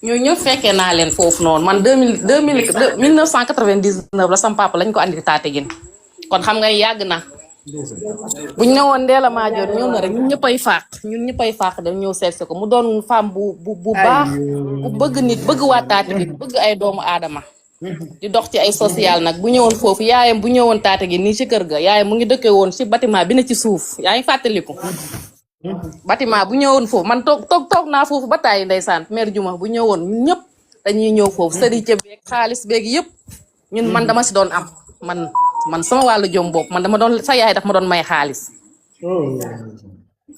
ñoo ñëpp fekkee naa leen foofu noonu man 1999 la sam papa lañ ko andi Tataguine kon xam nga yàgg na buñ ñëwoon Ndella Madior ñëw na rek ñun ñëppay fàq dem ñëw seet si ko mu doon femme bu baax bu bëgg nit bëgg waa Tataguine bëgg ay doomu aadama di dox ci ay social nag bu ñëwoon foofu yaayam bu ñëwoon Tataguine nii ci kër ga yaayam mu ngi dëkkee woon ci bâtiment bi ne ci suuf yaa ngi fàttaliku bâtiment bu ñëwoon foofu man toog naa foofu ba tàyyi ndeysaan mère Juma bu ñëwoon ñun ñëpp dañuy ñëw foofu sëriñ beeg xaalis beeg yëpp ñun man dama si doon am man sama wàllu jom bopp man dama doon sa yaay daf ma doon may xaalis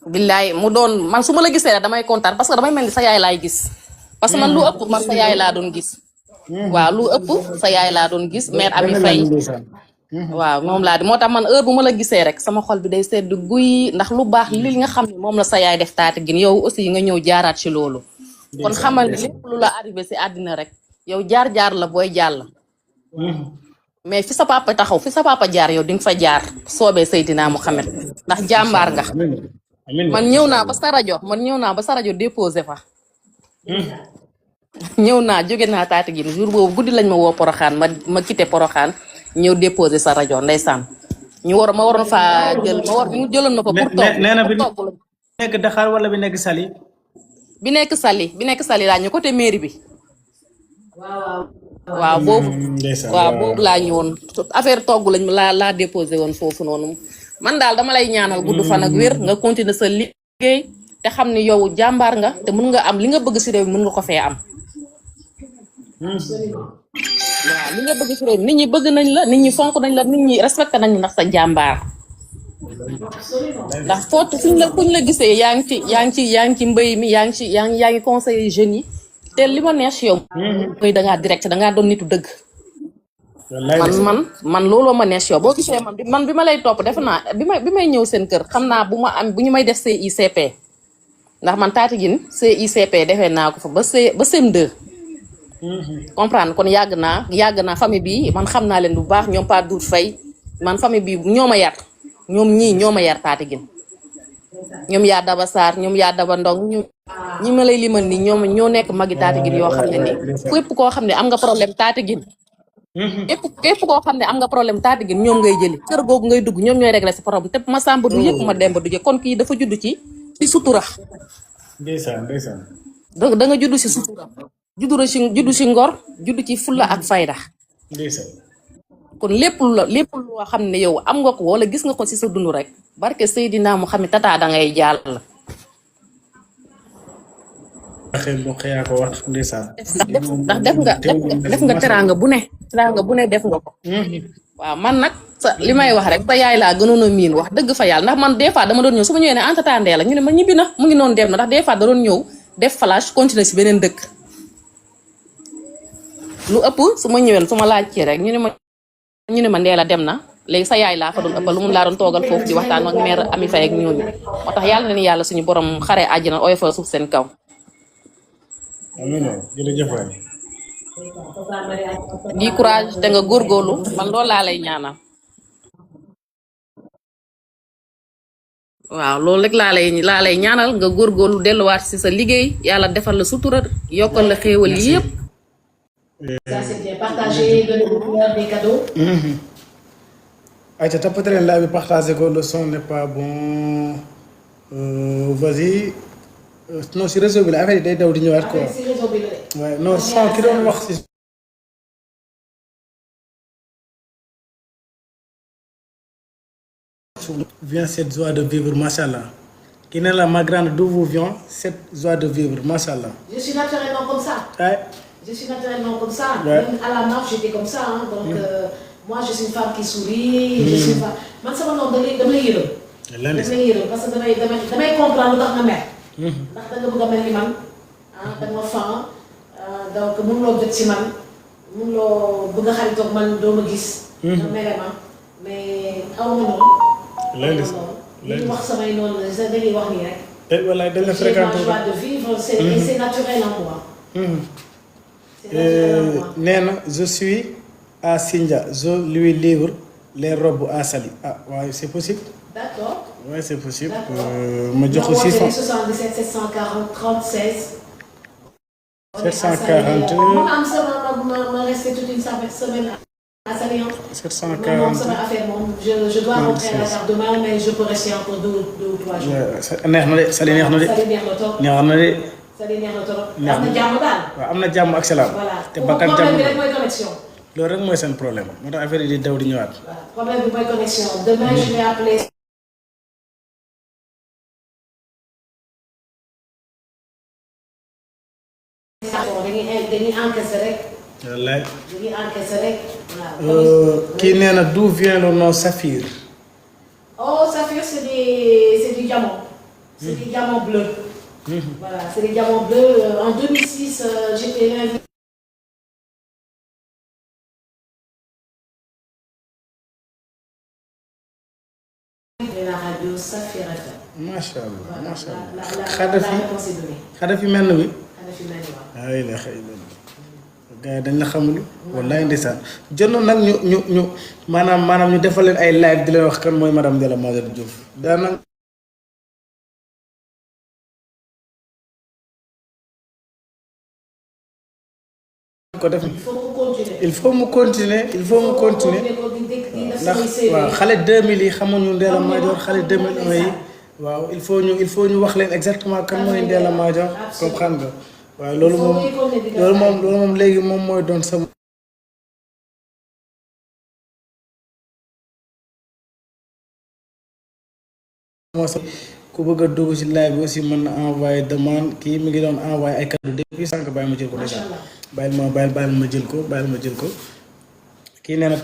billaay mu doon man su ma la gisee damay kontaan parce que damay mel ni sa yaay laay gis parce que man lu ëpp man sa yaay laa doon gis waaw lu ëpp sa yaay laa doon gis mère Ami Faye waaw moom laa di moo tax man heure bu ma la gisee rek sama xol bi day sedd guy ndax lu baax li nga xam ne moom la sa yaay def Tataguine yow aussi nga ñëw jaaraat ci loolu kon xamal ni lépp lu la arrivé si àddina rek yow jaar-jaar la booy jàll mais fi sa papa taxaw fi sa papa jaar yow di nga fa jaar soobee Seydina Mouhamed ndax jàmbaar nga man ñëw naa ba sa rajo déposé fa ñëw naa jóge naa Tataguine jour boobu guddi lañ ma woo Porokhane ma quitté Porokhane ñëw déposé sa rajo ndeysaan ma waroon faa jël ñu jëloon ma fa pour toog nee na bi nekk Dakar wala bi nekk Saly bi nekk Saly laa ñu côté mairie bi waaw boobu laa ñëwoon affaire togg lañ laa déposé woon foofu noonu man daal dama lay ñaanal gudd fan ak wér nga continuer sa liggéey te xam ni yow jàmbaar nga te mën nga am li nga bëgg si réew mi mën nga ko fee am waaw li nga bëgg si réew mi nit ñi bëgg nañ la nit ñi fonk nañ la nit ñi respecté nañ ndax sa jàmbaar ndax fuñ la gisee yaa ngi ci mbéy mi yaa ngi conseiller jeunes yi te li ma neex yow mooy dangaa direct dangaa doon nitu dëgg man looloo ma neex yow boo gisee man bi ma lay topp defe naa bi may ñëw seen kër xam naa bu ñu may def CICP ndax man Tataguine CICP defee naa ko fa ba CM2 comprendre kon yàgg naa famille bi man xam naa leen bu baax ñoom Pa Doudou Faye man famille bi ñoo ma yar ñoo ma yar Tataguine ñoom yaa Daba Sarr ñoom yaa Daba Ndong ñi ma lay limal ni ñoo nekk magi Tataguine yoo xam ne ni képp koo xam ne am nga problème Tataguine képp koo xam ne am nga problème Tataguine ñoom ngay jëli kër googu ngay dugg ñoom ñooy régler sa problème te ma sàmba du yëpp ma demba du jëkk kon kii dafa judd ci sutura ndeysaan da nga judd ci sutura juddu ci ngor juddu ci fulla ak fayda kon lépp loo xam ne yow am nga ko wala gis nga ko ci sa dund rek barke Seydina mu xam ne tata da ngay jàll ndax def nga teraanga bu ne def nga ko waaw man nag li may wax rek sa yaay laa gënoon a miin wax dëgg fa yàlla ndax man des fois dama doon ñëw su ma ñëwee ne Anta Ndella la ñu ne ma ñibbi na mu ngi noonu dem na ndax des fois da doon ñëw def flash continuer ci beneen dëkk lu ëpp su ma ñëwee su ma laajtee rek ñu ne ma Ndella dem na léegi sa yaay laa fa doon ëppal lu mun laa doon toogal foofu di waxtaan ak mère Ami Faye ak ñooñu moo tax yàlla na ni yàlla suñu borom xare àjjana oyofal suuf seen kaw. amiin jërëjëf waay. di courage te nga góorgóorlu man loolu laa lay ñaanal. waaw loolu rek laa lay ñaanal nga góorgóorlu delluwaat ci sa liggéey yàlla defal la sutura yokkal la xéewal yi yëpp. Ça c'est bien. Partagez, donnez-vous des cadeaux. Aïcha tapoter leen live bi partager ko le son n'est pas bon vas-y non si réseau bi la affaire yi day daw di ñëwaat quoi. Si réseau bi la de. waaye non son ki doon wax si. vient cette joie de vivre machallah ki ne la ma grande d'où vous vient cette joie de vivre machallah. Je suis naturellement comme ça. Ouais. Je suis naturellement comme ça. Ouais. Même à la marche, j'étais comme ça. Hein. Donc, moi, je suis une femme qui sourit. Je suis une femme... man sama noonu dama lay yërëm. lan dama lay yërëm parce que damay comprendre lu tax nga mer. ndax da nga bëgg a mel ni man da nga ma fan donc mënuloo jot ci man mënuloo bëgg a xaritoog man doo ma gis. nga mere ma mais aw ma noonu. lan li ñu wax samay noonu la dañuy wax nii rek. voilà dañ la fréquenté. j'ai ma joie de vivre c'est naturel en moi. nee na je suis à Sindia je lui livre les robes à Saly ah waaye c'est possible. d'accord. waaye c'est possible. ma jox ko 600 77 740 30 16. 740. ma am sama ma resté toute une semaine à Saly. 740 moom sama affaire moom je dois rentrer à Dakar demain mais je peux rester encore 2 ou 3 jours. neex na de Saly neex na de. Saly neex na trop. neex na de. Saly neex na trop. neex am na jàmm daal. waaw am na jàmm ak salaam. voilà te bakkan jàmm problème bi rek mooy connexion. loolu rek mooy seen problème moo tax affaire yi di daw di ñëwaat. voilà problème bi mooy connexion demain je vais appeler. dañuy encaisser rek. wallaay. dañuy encaisser rek. kii nee na d'où vient le nom Saphir. oh Saphir c'est du diamant. c'est du diamant bleu. Voilà, c'est des diamants bleus. En 2006, j'étais invitée de la radio Saphir FM. macha allah Voilà, macha allah. la Xadafi réponse est donnée. Xadafi mel na wi. Xadafi mel ni waaw. ay la xëy na gars yi dañ la xamul. wallaay ndeysaan jot na nag ñu maanaam ñu defal leen ay live di leen wax kan mooy madame Ndella Madior Diouf daanaka. ko def il faut mu continuer ndax waaw xale 2000 yi xamuñu Ndella Madior xale 2001 yi waaw il faut ñu wax leen exactement kan mooy Ndella Madior comprendre nga waaw loolu moom léegi moom mooy doon sama ku bëgg a dugg ci live bi aussi mën na envoyer demande kii mi ngi doon envoyer ay cadeau depuis sànq bàyyi ma jël ko déjà bàyyil ma jël ko kii nee na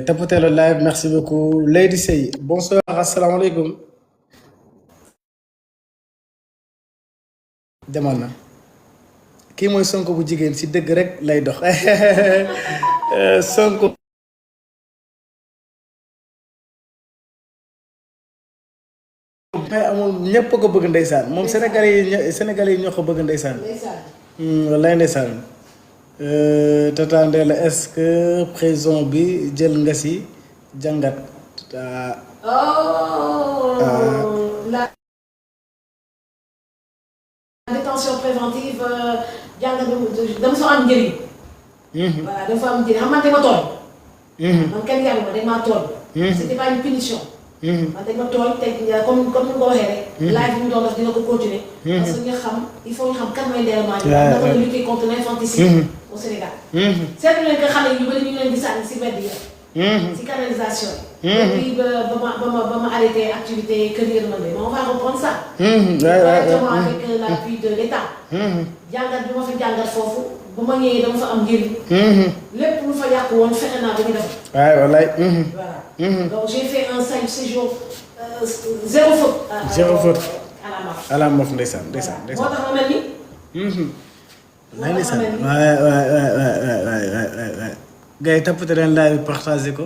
tapoté le live merci beaucoup Lady Sey bonsoir asalaamaaleykum demal na kii mooy Sonko bu jigéen ci dëgg rek lay dox Sonko mais amul ñëpp ko bëgg ndeysaan moom Sénégalais yi ñoo ko bëgg ndeysaan wallaay ndeysaan Tata Ndella est-ce que prison bi jël nga ci jàngat la détention préventive jàngat dama soo am njëriñ. voilà dafa am njëriñ xam nga dañ ma tooñ. man kenn yàlla ma dañ maa tooñ. c'était pas une punition. man dañ ma tooñ te comme ni nga ko waxee rek. live bi ñu doon def dina ko continuer. parce que il faut ñu xam kan mooy Ndella Madior. naka la lutter contre l'infanticide au Sénégal. seetlu leen que xale yu bëri ñu ngi leen di sànni si mbedd yi. si canalisation yi. depuis ba ma arrêté activité Kër Yërmande mais on va reprendre ça. directement avec l'appui de l'État. jàngat bi ma fi jàngat foofu bu ma ñëwee dama fa am njëriñ. lépp lu fa yàqu woon fexe naa ba ñu def. waay wallaay. voilà donc j'ai fait un séjour zéro faute. zéro faute. à la MAF ndeysaan. moo tax ma mel ni. ndeysaan waay gars yi tapoté leen live bi partagé ko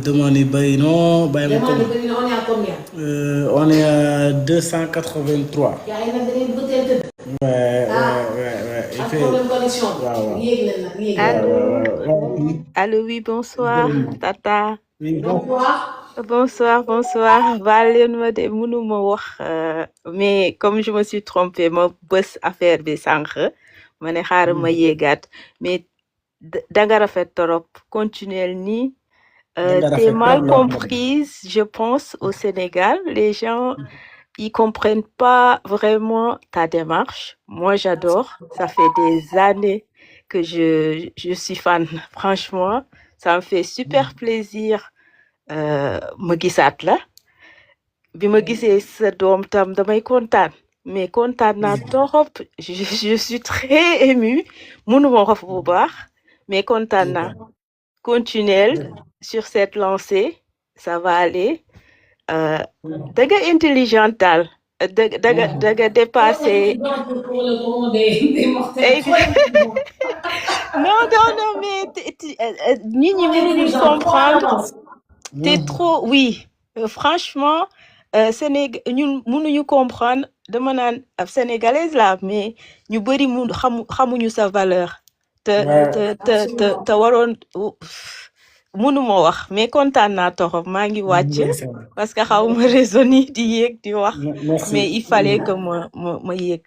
demande yi bëri non bàyyi ma ko on est à combien? On est à 283. yaa ngi nag da ngeen bëgg a tëdd. ouais. ak problème connexion bi. yéeg leen nag yéeg. Allô, oui, bonsoir, Tata. Oui, Bonsoir. Baleen de mënuma wax mais comme je me suis trompée ma bës affaire bi sànq ma ne xaaral ma yéegaat mais danga rafet torop continuer nii. T'es mal comprise, je pense, au Sénégal. Les gens, ils comprennent pas vraiment ta démarche. Moi, j'adore. Ça fait des années que je suis fan. Franchement, ça me fait super plaisir ma gisaat la. Bi ma gisee sa doom tam damay kontaan. Mais kontaan naa torop. Je suis très émue. Mënuma wax bu baax, mais kontaan naa. Continuez sur cette lancée ça va aller da nga intelligente daal da nga dépassé non mais nit ñi mënuñu comprendre t'es trop oui franchement ñun mënuñu comprendre dama naan sénégalaise la mais ñu bëri xamuñu sa valeur te waroon mënuma wax mais kontaan naa torop maa ngi wàcc parce que xawma raison yi di yéeg di wax mais il fallait que ma yéeg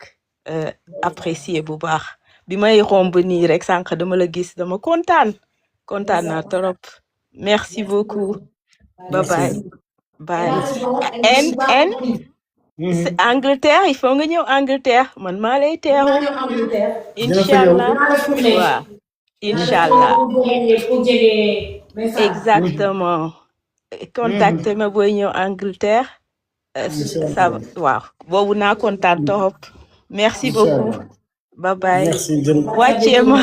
apprécier bu baax bi may romb nii rek sànq dama la gis dama kontaan naa torop merci beaucoup bye bye and Angleterre il faut nga ñëw Angleterre man maa lay teeru inshallah waaw inshallah exactement contacte ma booy ñëw Angleterre ça waaw boobu naa kontaan torop merci beaucoup bye bye wàccee ma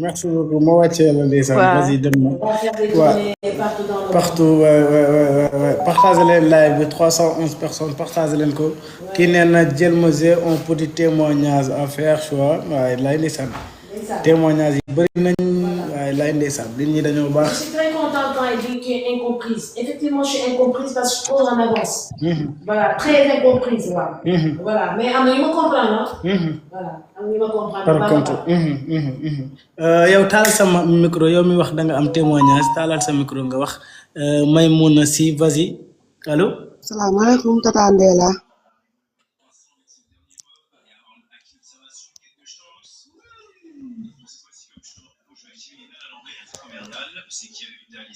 merci beaucoup ma wàccee la ndeysaan vas-y dem na waaw partout ouais partagez leen live bi 311 personnes partagez leen ko kii nee na jël ma un petit témoignage à faire choix waaye lay ndeysaan témoignage yi bëri nañ waaye lay ndeysaan nit ñi dañoo baax. Je suis très contente quand elle dit qu'elle est incomprise. Effectivement, je suis incomprise parce que je pose en avance. Voilà, très incomprise. Voilà, mais am na ñu ma comprendre. Voilà, am na ñu ma comprendre. Par contre, yow taal sa micro yow mi wax da nga am témoignage taalal sa micro nga wax Maimouna Sy vas-y allo. salaamaaleykum Tata Ndella.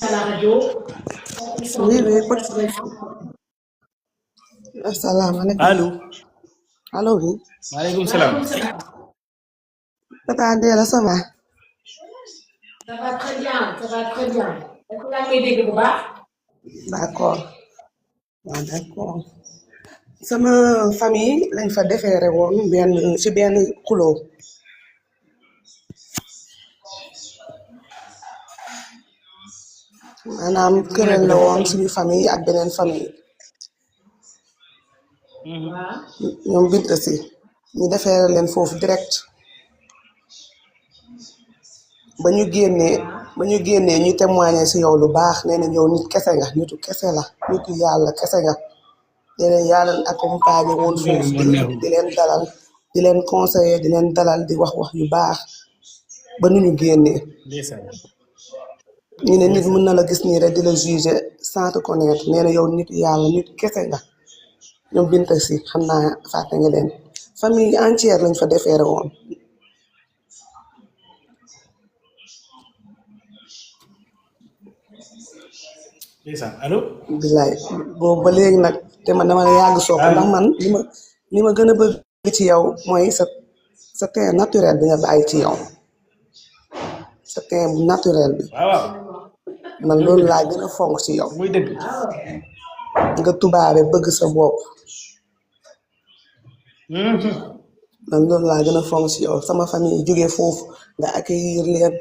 À la radio. Oui, asalaamaaleykum. Allô oui. Waaleykum salaam. Tata Ndella ça va. Ça va très bien. Est-ce que yaa ngi may dégg bu baax. D'accord. Sama famille lañ fa defeere woon ci benn xuloo. maanaam këral la woon suñu famille ak beneen famille. ñoom bint si ñu defeere leen foofu direct. ba ñu génnee ñu témoigner ci yow lu baax nee na yow nit kese nga nitu kese la nitu yàlla kese nga nee na yàlla accompagner woon foofu di leen dalal di leen conseiller di leen dalal di wax yu baax ba nu ñu génnee ñu ne nit mën na la gis nii rek di la juger sans te connaître nee na yow nitu yàlla nitu kese nga ñoom bint si xam naa fàtte nga leen famille entière lañ fa defeere woon. allo. bilaay boobu ba léegi nag te man dama la yàgg soog ndax man li ma gën a bëgg ci yow mooy sa teint naturel bi nga bàyyi ci yow sa teint bu naturel bi. man loolu laa gën a fonk ci yow. muy dëgg. nga tubaabe bëgg sa bopp. man loolu laa gën a fonk ci yow sama famille jógee foofu nga accueillir leen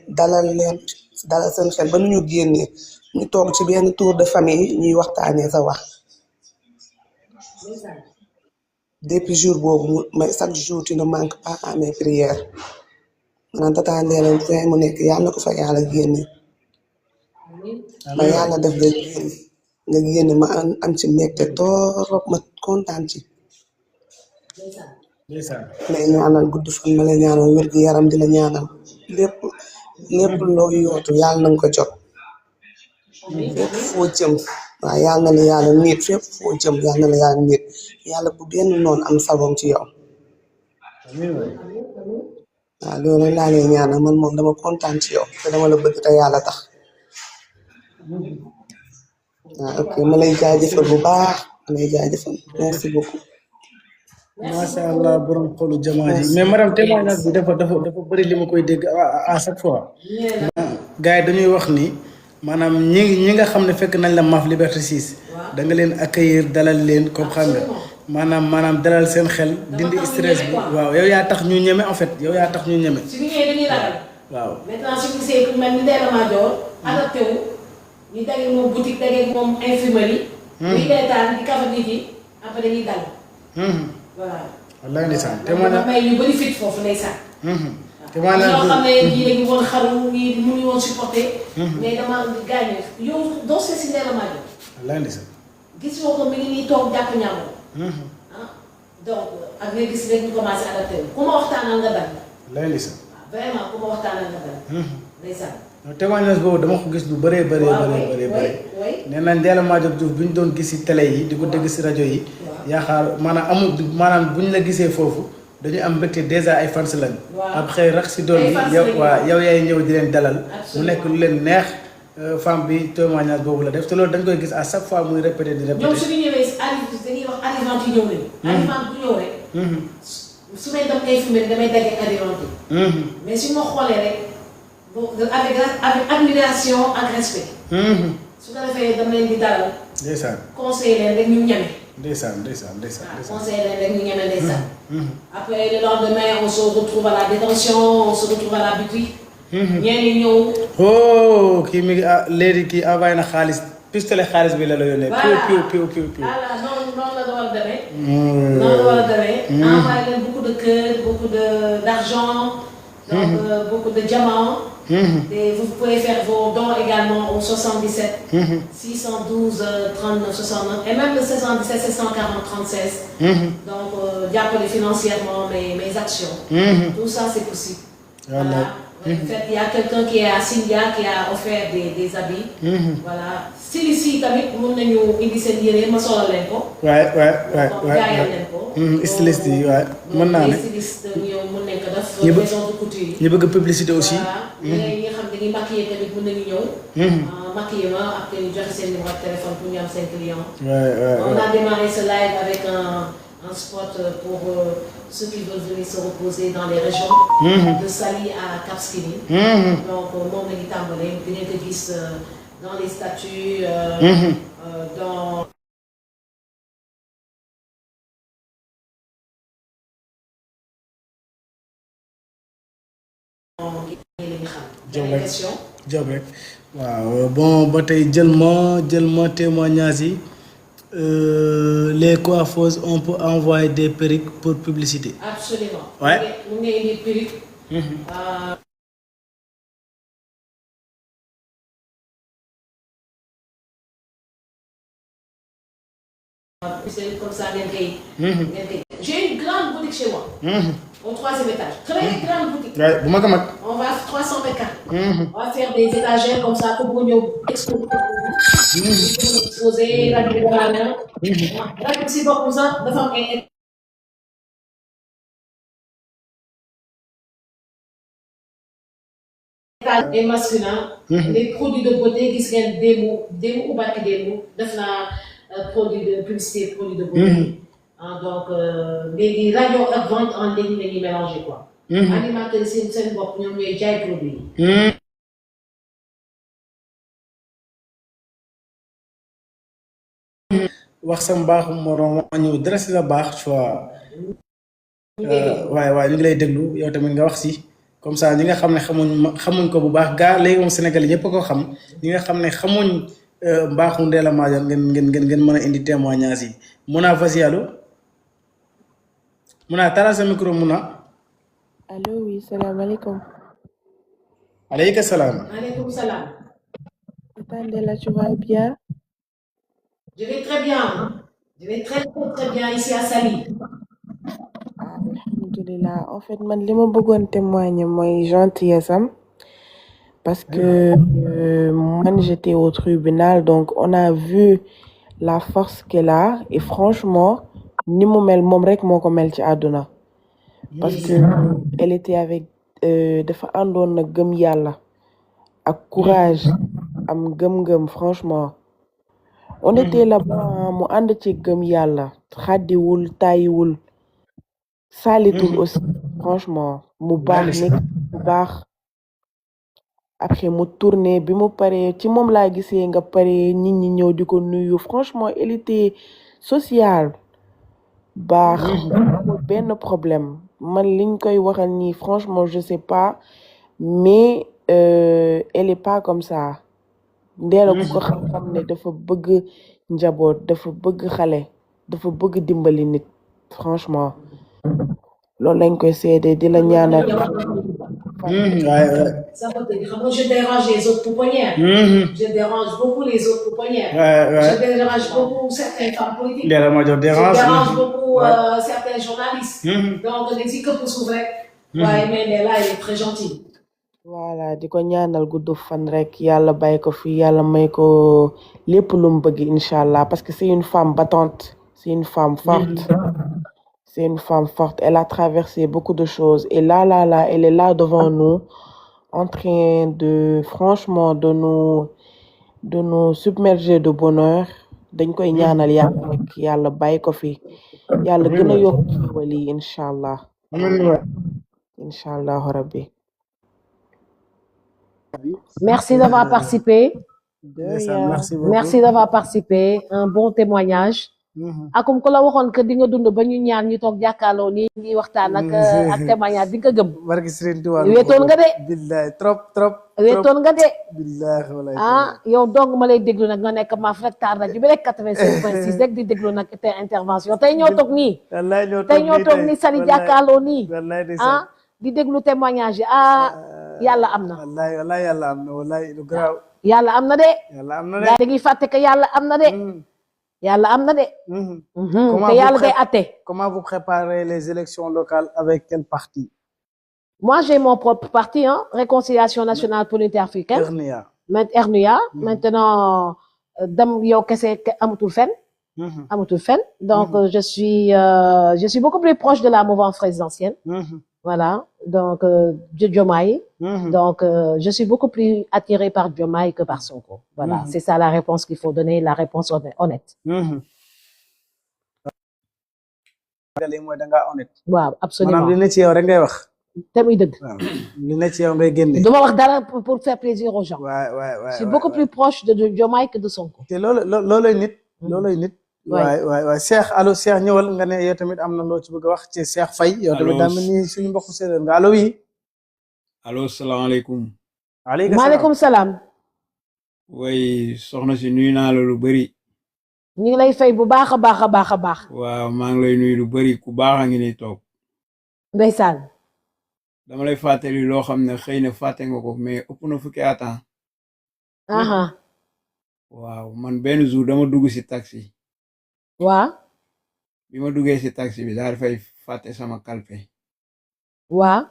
dalal seen xel ba nu ñu génnee ñu toog ci benn tour de famille ñuy waxtaanee sa wax. depuis jour boobu mais chaque jour tu ne manques pas à mes prières. maanaam Tata Ndella fee mu nekk yàlla na ko fa yàlla génne. ba yàlla def nga génne ma am ci mbégte torop ma kontaan ci. lay ñaanal gudd fan ma lay ñaanal wér gu yaram di la ñaanal lépp loo yootu yàlla na nga ko jot. fépp foo jëm waaw yàlla na la yàlla nit fépp foo jëm yàlla na la yàlla nit yàlla bu benn noonu am sagoom ci yow. waaw loolu laa lay ñaanal man moom dama kontaan ci yow te dama la bëgg te yàlla tax. waaw ok ma lay jaajëfal bu baax merci beaucoup. macha allah borom xolu jamaa ji mais madame témoignage bi dafa bëri li ma koy dégg à chaque fois. gars yi dañuy wax ni maanaam ñi nga xam ne fekk nañ la Maf Liberté 6 da nga leen accueillir dalal leen comme xam nga maanaam dalal seen xel dindi stress bi waaw yow yaa tax ñu ñeme en fait yow yaa tax ñu ñeme. su ñu ñëwee dañuy ragal. waaw maintenant su ñu gisee ku mel ni Ndella Madior adapté wu ñu dajeeg moom boutique dajeeg moom infirmerie. buy reetaan di kafa nit yi après dañuy dal. voilà. wallaay ndeysaan te dama may ñu bëri fit foofu ndeysaan. te maanaam ñoo xam ne ñii dañu woon xaru ñii mënuñu woon supporter. mais dama gaañu yow doo seet si Ndella Madior. wallaay ndeysaan. gis nga ko mi ngi nii toog jàpp ñaamul. donc ak nga gis rek ñu commencé adapté wu ku ma waxtaanal nga dal. wallaay ndeysaan. waaw vraiment ku ma waxtaanal nga dal. ndeysaan. témoignage boobu dama ko gis lu bëree bëree bëri nee nañ Ndella Madior Diouf bi ñu doon gis si télé yi di ko dégg si rajo yi yaakaar maanaam amul maanaam bu ñu la gisee foofu dañu am mbégte dèjà ay fans lañ après rax si doon bi yow yaay ñëw di leen dalal mu nekk lu leen neex femme bi témoignage boobu la def te loolu dañ koy gis à chaque fois muy répété di répété ñoom suñu ñëwee dañuy wax arrivante yi ñëw nañu arrivante bu ñëw rek su may dem infirmerie damay daggee arrivante yi mais su ma xoolee rek avec admiration ak respect. su ko defee dama leen di dalal. ndeysaan. conseiller leen rek ñu ñeme. ndeysaan. conseiller leen rek ñu ñeme ndeysaan. après le lendemain on se retrouve à la détention on se retrouve à la boutique. ñenn ñi ñëw. oh kii mi ngi léegi kii envoyé na xaalis pistolet xaalis bi la la yónnee. piu. voilà noonu la war a demee. noonu la war a demee. envoyé leen beaucoup de cœur beaucoup d'argent. donc beaucoup de diamants. Et vous pouvez faire vos dons également au 77 612 39 69 et même le 77 740 36. Donc jàppale financièrement mes actions. Tout ça c'est possible. Voilà. En fait, il y a quelqu'un qui est à Sindia qui a offert des habits. Voilà. Styliste tamit mën nañu indi seen yére ma solal leen ko. waay jaayal leen ko. styliste yi waay mën naa ne. styliste ñëw mën nañ ko def. maison de couture. ñu bëgg publicité aussi. voilà ñi nga xam dañuy maquiller tamit mën nañu ñëw. maquiller ma après ñu joxe seen numéro de téléphone pour ñu am seen client. On a démarré ce live avec un spot pour ceux qui veulent venir se reposer dans les régions. de Saly à Cap Skirring. donc moom la ñu tàmbalee di ngeen ko gis dans les statuts. dans. job rek waaw bon ba tey jël ma témoignage yi les coiffeuses on peut envoyer des perruques pour publicité. Absolument. Ouais. Mu ngi indi perruque. C'est comme ça ngeen koy. J'ai une grande boutique chez moi. Au 3e étage. Très grande boutique. waaye bu mag a mag. On va 300 mètres carrés. On va faire des étagères comme ça pour ñëw exposer rajo bi dafa la rajo si boppam sax dafa am ay étage et masculin. Les produits de beauté gis ngeen démb ou barki démb def naa produit de publicité produit de beauté. Donc léegi rajo ak vente en ligne la ñuy mélanger quoi. animateur yi seen bopp ñoom ñooy jaay produit yi. wax sa mbaaxu moroom ñëw dara si la baax tu vois. waaye ñu ngi lay déglu yow tamit nga wax si comme ça ñi nga xam ne xamuñ ko bu baax gaa léegi moom Sénégal yëpp a ko xam ñi nga xam ne xamuñ mbaaxu Ndella Madior ngeen mën a indi témoignage yi Muna vas-y allo Muna taal sa micro Muna. Allô, oui, salam alaikum. Aleyka salaam. Aleykum salaam. Ndella, tu vas bien? Je vais très bien. Je vais très bien ici à Saly. Alhamdulillah. En fait, man li ma bëggoon témoigner mooy gentillesse am parce que man j'étais au tribunal donc on a vu la force qu'elle a et franchement ni mu mel moom rek moo ko mel ci àdduna parce que elle était avec dafa àndoon na gëm yàlla ak courage am gëm-gëm franchement on était là-bas mu ànd ci gëm yàlla xàddiwul tàyyiwul saalitul aussi franchement mu baax nekk bu baax après mu tourné bi mu paree ci moom laa gisee nga paree nit ñi ñëw di ko nuyu franchement elle était sociale baax amul benn problème man liñ koy waxal nii franchement je sais pas mais elle est pas comme ça Ndeela ku ko xam-xam ne dafa bëgg njaboot dafa bëgg xale dafa bëgg dimbali nit franchement loolu lañ koy seede di la ñaanal Ça veut dire que moi, je dérange les autres pouponnières. Je dérange beaucoup les autres pouponnières. Je dérange beaucoup certaines femmes politiques. Je dérange beaucoup certains journalistes. Donc, on dit que pour s'ouvrir. Ouais, mais Ndella, elle est très gentille. voilà di ko ñaanal gudd fan rek yàlla bàyyi ko fi yàlla may ko lépp lu mu bëgg incha allah parce que c'est une femme battante c'est une femme forte c'est une femme forte elle a traversé beaucoup de choses et là elle est là devant nous en train de franchement de nous submerger de bonheur dañ koy ñaanal yàlla rek yàlla bàyyi ko fi yàlla gën a yokk xéwal yi incha allah incha allah rabbi Merci d'avoir participé. merci beaucoup Merci d'avoir participé. Un bon témoignage. akum ko la waxoon que di nga dund ba ñu ñaar ñu toog jàkkaarloo nii ñuy waxtaan ak témoignage di nga gëm. barki Serigne Touba wéetoon nga de. billahi trop wéetoon nga de. billahi wallahi yow dong ma lay déglu nag nga nekk maaf rek taar rajo bi rek 85.6 rek di déglu nag te intervention tey ñoo toog nii. tey ñoo toog nii sali jàkkaarloo nii. di déglu témoignage yi yàlla am na. wallahi yàlla am na wallahi lu garaaw. yàlla am na de. yàlla am na de. daa ngi fàtte que yàlla am na de. yàlla am na de. te yàlla day atte. Comment vous préparez les élections locales avec quel parti? Moi, j'ai mon propre parti, Réconciliation nationale pour l'unité africaine. RNUA. Maintenant, dam yow kese amatul fen. Amatul fen. Donc, je suis beaucoup plus proche de la mouvance présidentielle. Voilà. Donc, de Diomaye. Donc, je suis beaucoup plus attirée par Diomaye que par Sonko. Voilà. C'est ça la réponse qu'il faut donner, la réponse honnête. mooy da ngaa honnête. waaw absolument maanaam li ne ci yow rek ngay wax. te muy dëgg. li ne ci yow ngay génne. du ma wax dara pour faire plaisir aux gens. Je suis beaucoup plus proche de Diomaye que de Sonko. te loolooy nit. loolooy nit. waay Cheikh allo Cheikh ñëwal nga ne yow tamit am na loo ci bëgg a wax ci Cheikh Faye. yow tamit daa mel ni suñu mbokku séeréer nga allo oui. allo salaamaaleykum. maaleykum salaam. way soxna si nuyu naa la lu bëri. ñu ngi lay fay bu baax a baax a baax a baax. waaw maa ngi lay nuyu lu bëri ku baax a ngi ni toog. ndeysaan. dama lay fàttali loo xam ne xëy na fàtte nga ko mais ëpp na fukki at. waaw man benn jour dama dugg si taxi. waaw. bi ma duggee si taxi bi daal fay fàtte sama kalpe. waaw.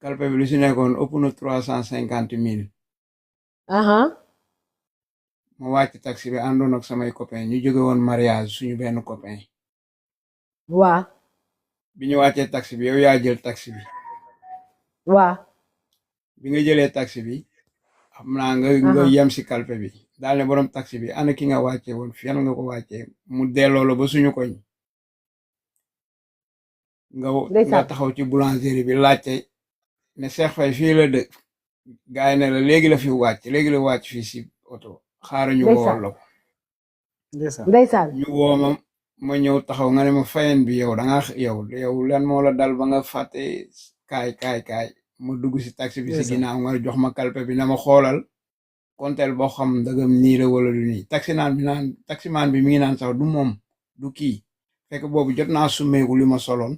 kalpe bi lu si nekkoon ëpp na 350,000. ma wàcc taxi bi àndoon ak samay copain ñu jóge woon mariage suñu benn copain. waaw. bi ñu wàccee taxi bi yow yaa jël taxi bi. waaw. bi nga jëlee taxi bi xam naa nga yem si kalpe bi daal ne borom taxi bi ana ki nga wàcce woon fi nga ko wàccee mu delloo la ba suñu koñ. nga taxaw ci boulangerie bi laajte ne Cheikh Faye fii la dëkk. gaay ne la léegi la fi wàcc léegi la wàcc fii si oto. xaaral ñu woo la ko. ndeysaan ñu woo ma ñëw taxaw nga ne ma fayen bi yow da nga yow lan moo la dal ba nga fàtte kaay ma dugg si taxi bi si ginnaaw nga jox ma kalpe bi na ma xoolal konteel boo xam dagam nii la wala du nii taximaan bi mi ngi naan sax du moom du kii fekk boobu jot naa summeeku li ma soloon.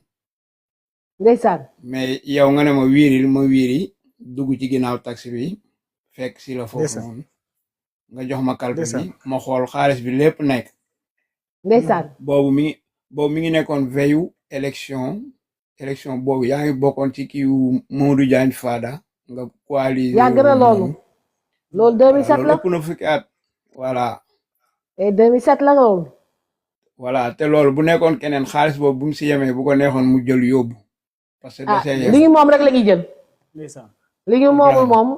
ndeysaan mais yow nga ne ma wiiri dugg ci ginnaaw taxi bi fekk si la foofu noonu. nga jox ma kalpe bi ma xool xaalis bi lépp nekk. ndeysaan boobu mi ngi nekkoon veillu élection boobu yaa ngi bokkoon ci kii Modou Diagne Fada nga coalisé. yaa gën a loolu 2007 la ëpp na fukki at voilà. et 2007 la loolu. voilà te loolu bu nekkoon keneen xaalis boobu bu mu si yemee bu ko neexoon mu jël yóbbu. parce que li ñu moom rek la ñuy jël. li ñu moomul moom.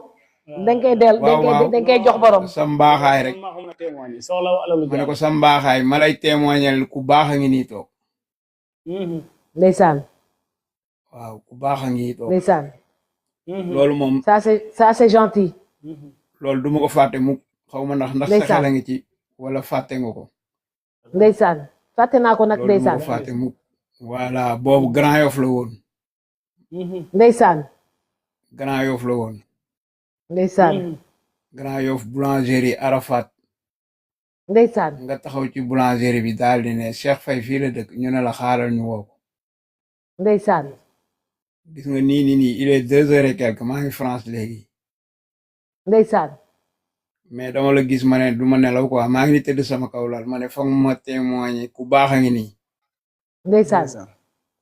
dañ koy dañ koy jox borom. sa mbaaxaay rek. ma ne ko sa mbaaxaay ma lay témoignel ku baax a ngi nii toog. ndeysaan. waaw ku baax a ngi nii toog. ndeysaan. loolu moom. ça c'est gentil. loolu du ma ko fàtte mu xaw ma ndax sa xel a ngi ci wala fàtte nga ko. ndeysaan fàtte naa ko nag ndeysaan. loolu du ma ko fàtte mu. voilà boobu Grand Yoff la woon. ndeysaan. Grand Yoff la woon. ndeysaan. Grand Yoff boulangerie Arafat ndeysaan nga taxaw ci boulangerie bi daal di ne Cheikh Faye fii la dëkk ñu ne la xaaral ñu woo ko ndeysaan gis nga nii il est 2 heures et quelque maa ngi France léegi ndeysaan mais dama la gis ma ne du ma nelaw quoi maa ngi ni tëdd sama kaw lal ma ne foog ma témoigner ku baax a ngi nii ndeysaan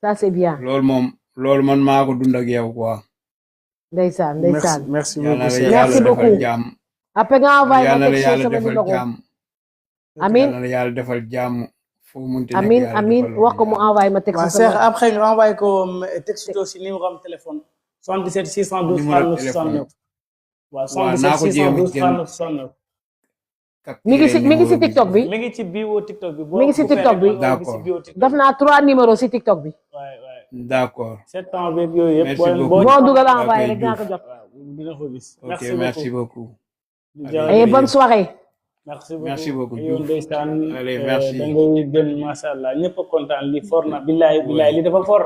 ça c'est bien loolu man maa ko dund ak yow quoi ndeysaan ndeysaan merci yàlla beaucoup na Cheikh. yàlla Merci defal beaucoup. jàmm après nga envoyé yàlla ma na texto yàlla sama defal numéro jàmm amin yàlla na yàlla defal jàmm foo munti nekk amin yàlla amin defal wax ko mu jàmm. envoyé ma texto waaw Cheikh sama après nga envoyé ko texto si numéro am téléphone 77 612 numéro 39 téléphone 69 waaw waaw naa 77 ko jéem a 612 jël 39 69 mi ngi si numéro bi. TikTok bi mi ngi ci bio TikTok bi Mi ngi si TikTok bi. D'accord. def naa 3 numéros si TikTok bi waay waay D'accord 7 ans beeg yooyu yëpp Merci beaucoup. boo dugal Ok, envoyé rek dinaa ko Diouf. jot waaw dina ko gis ok merci beaucoup et bonne soirée merci beaucoup Merci beaucoup, yow Diouf. ndeysaan Allez, merci. da ngay gën macha allah ñëpp a kontaan li for na billaay billaay li dafa for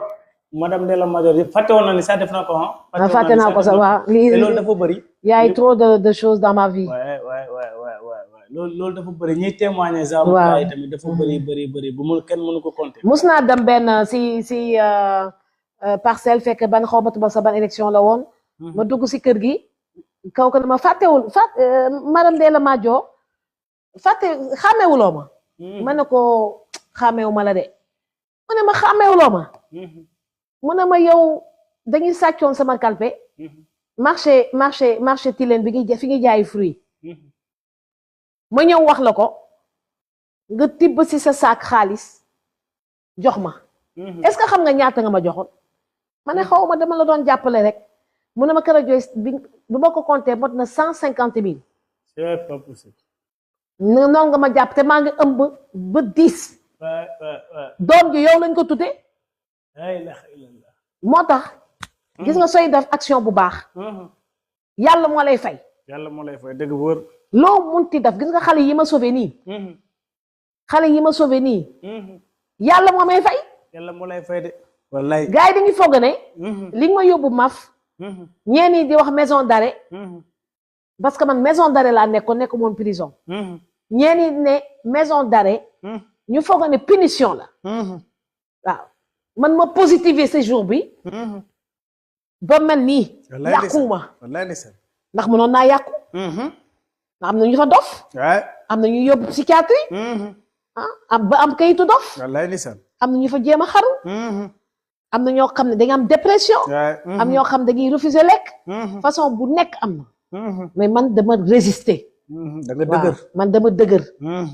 madame Ndella Madior yëpp fàtte woon na ni sax def na ko ah fàtte naa ko sax waaw te loolu dafa bëri il y a eu trop de choses dans ma vie waay loolu dafa bëri ñuy témoigner sax Waaw. ay tamit dafa bëri bu mu kenn mënu ko compter mus naa dem benn si parcelle fekk ban xawmatuma sa ban élection la woon ma dugg si kër gi kaw ko ne ma madame Ndella Madior xàmmewuloo ma ma ne ko xàmmewu ma la de mu ne ma xàmmewuloo ma mu ne ma yow dañuy sàccoon sama kalpe marché Tilène bi ngi fi ngi jaay fruit ma ñëw wax la ko nga tibb si sa saak xaalis jox ma est-ce que xam nga ñaata nga ma joxoon ma ne xaw ma dama la doon jàppale rek mu ne ma kër a jooy bi ma ko compté mot na 150 000 c'est pas possible noonu nga ma jàpp te maa ngi ëmb ba 10 waay doom ji yow lañ ko tudde la ilaha illallah moo tax gis nga sooy def action bu baax yàlla moo lay fay yàlla moo lay fay dëgg bu wër loo munti def gis nga xale yi ma sauvé nii yàlla moo may fay yàlla moo lay fay de wallaay gars yi dañuy foog ne li nga ma yóbbu maf ñeen ñi di wax maison d'arrêt parce que man maison d'arrêt laa nekk moon prison ñeen ñi ne maison d'arrêt ñu foog ne punition la waaw man ma positiver séjour bi ba mel nii yàquwuma wallaay ndeysaan ndax mënoon naa yàqu ndax am na ñu fa dof waay am na ñu yóbbu psychiatrie ba am kayitu dof wallaay ndeysaan am na ñu fa jéem a xaru am na ñoo xam ne dañu am dépression am ñoo xam dañuy refuser lekk façon bu nekk am na mais man dama résister da nga dëgër man dama dëgër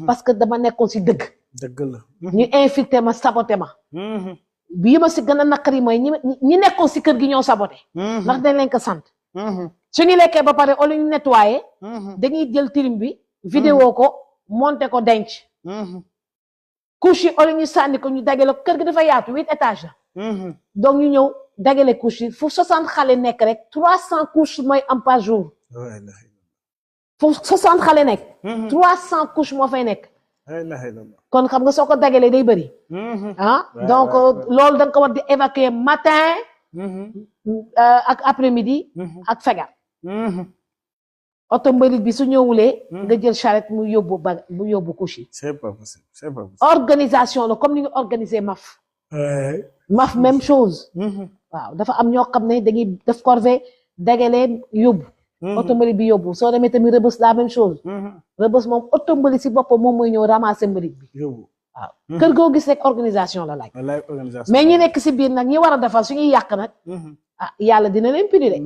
parce que dama nekkoon si dëgg dëgg la ñu infiltré ma saboté ma bi ma si gën a naqari mooy ñi nekkoon si kër gi ñoo saboté ndax dañ leen ko sant suñu lekkee ba pare au lieu ñu nettoyé dañuy jël tilim bi vidéo ko monté ko denc couche yi au lieu ñu sànni ko ñu dagale ko kër gi dafa yaatu 8 étages la donc ñu ñëw dagale couche yi fu 60 xale nekk rek 300 couches mooy am par jour fu 60 xale nekk 300 couches moo fay nekk kon xam nga soo ko dagalee day bëri donc loolu da nga ko war di évacuer matin ak après-midi ak fajar oto mbalit bi su ñëwulee nga jël charrette mu yóbbu couche yi c'est pas possible organisation la comme ni ñu organiser maf même chose waaw dafa am ñoo xam ne dañuy def corvée dagalee yóbbu oto mbalit bi yóbbu soo demee tamit rëbës la même chose rëbës moom oto mbalit si boppam moom mooy ñëw ramasser mbalit bi waaw kër goo gis rek organisation la laaj mais ñi nekk si biir nag ñi war a defar suñuy yàq nag yàlla dina leen puni de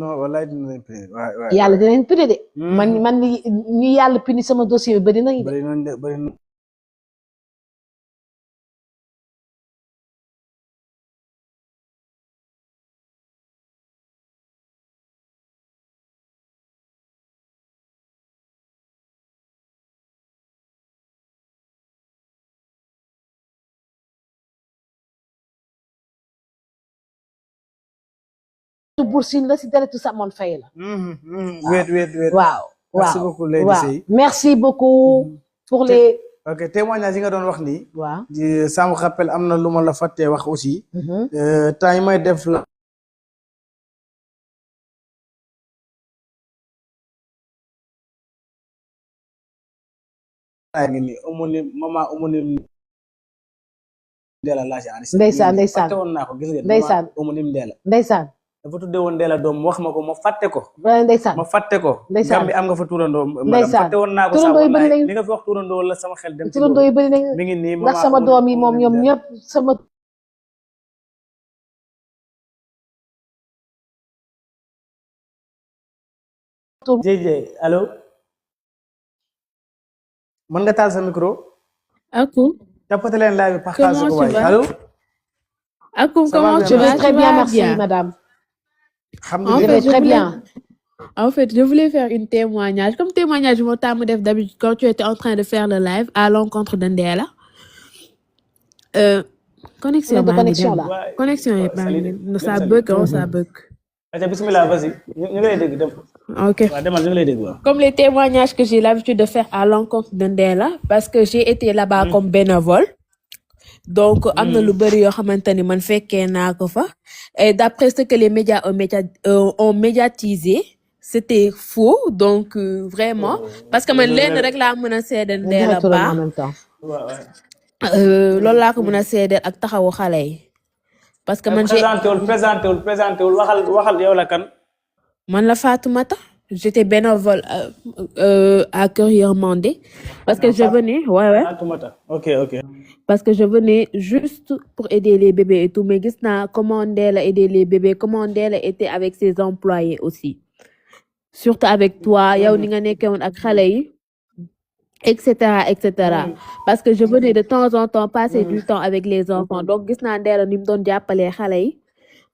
yàlla dina leen puni de man ñi yàlla puni sama dossier bi bëri nañu de Boursine la si deretu Samoon Faye la wait waaw merci beaucoup Lady Sey merci beaucoup pour les ok témoignage yi nga doon wax nii waaw ça me rappelle am na lu ma la fàttee wax aussi temps yi may def la laa ngi nii homonyme maman homonyme Ndella laa ci enregistré. ndeysaan ndeysaan fàtte woon naa ko gis ngeen. ndeysaan maman homonyme Ndella. ndeysaan dafa tuddee woon Ndella doom wax ma ko ma fàtte ko. ndeysaan ma fàtte ko. ndeysaan Gàmbi am nga fa turandoo. madame ndeysaan fàtte woon naa ko. turandoo yi bëri nañ li nga fi wax turandoo la sama xel dem ci turandoo yi bëri nañ mi ngi nii ndax sama doom yi moom ñoom ñëpp sama jéjé allo mën nga taal sa micro Akoum, tapote leen live bi partage comment ko tu waay vas? allo Akoum, ça va comment bien tu je vais vas? très Tu bien vas merci bien? madame En alhamdulilah je fait, vais je très voulais, bien en fait, je voulais faire une témoignage. Comme témoignage, mon temps d'habitude, quand tu étais en train de faire le live à l'encontre de Ndella, connexion problème de baa ngi connexion dem. là waay Connexion yi baa ngi Sali dem. Ça dem Sali bug, oh, ça bug. aca bismillah vas-y ñu ngi lay dégg dem Ok. waaw demal ñu ngi lay dégg waaw Comme les témoignages que j'ai l'habitude de faire à l'encontre de Ndella, parce que j'ai été là-bas comme bénévole. Donc, am na lu bëri yoo xamante ni man fekkee naa ko fa. Et d'après ce que les médias ont médiatisé, c'était faux. Donc, vraiment. Parce que man lenn rek laa mën a seedeel on dirait Ndella tout le monde Ba. en même temps waaw waay Loolu laa ko mën a seedeel ak taxawu xale yi. Parce que man présenté wul waxal yow la kan man la Fatoumata. J'étais bénévole à Kër Yërmande. Parce que je venais, ouais. Fatoumata ok Parce que je venais juste pour aider les bébés et tout. Mais gis naa comment Ndella aider les bébés, comment Ndella était avec ses employés aussi. Surtout avec toi, yow ni nga nekkee woon ak xale yi, etc. Parce que je venais de temps en temps passer du temps avec les enfants. Donc gis naa Ndella ni mu doon jàppalee xale yi.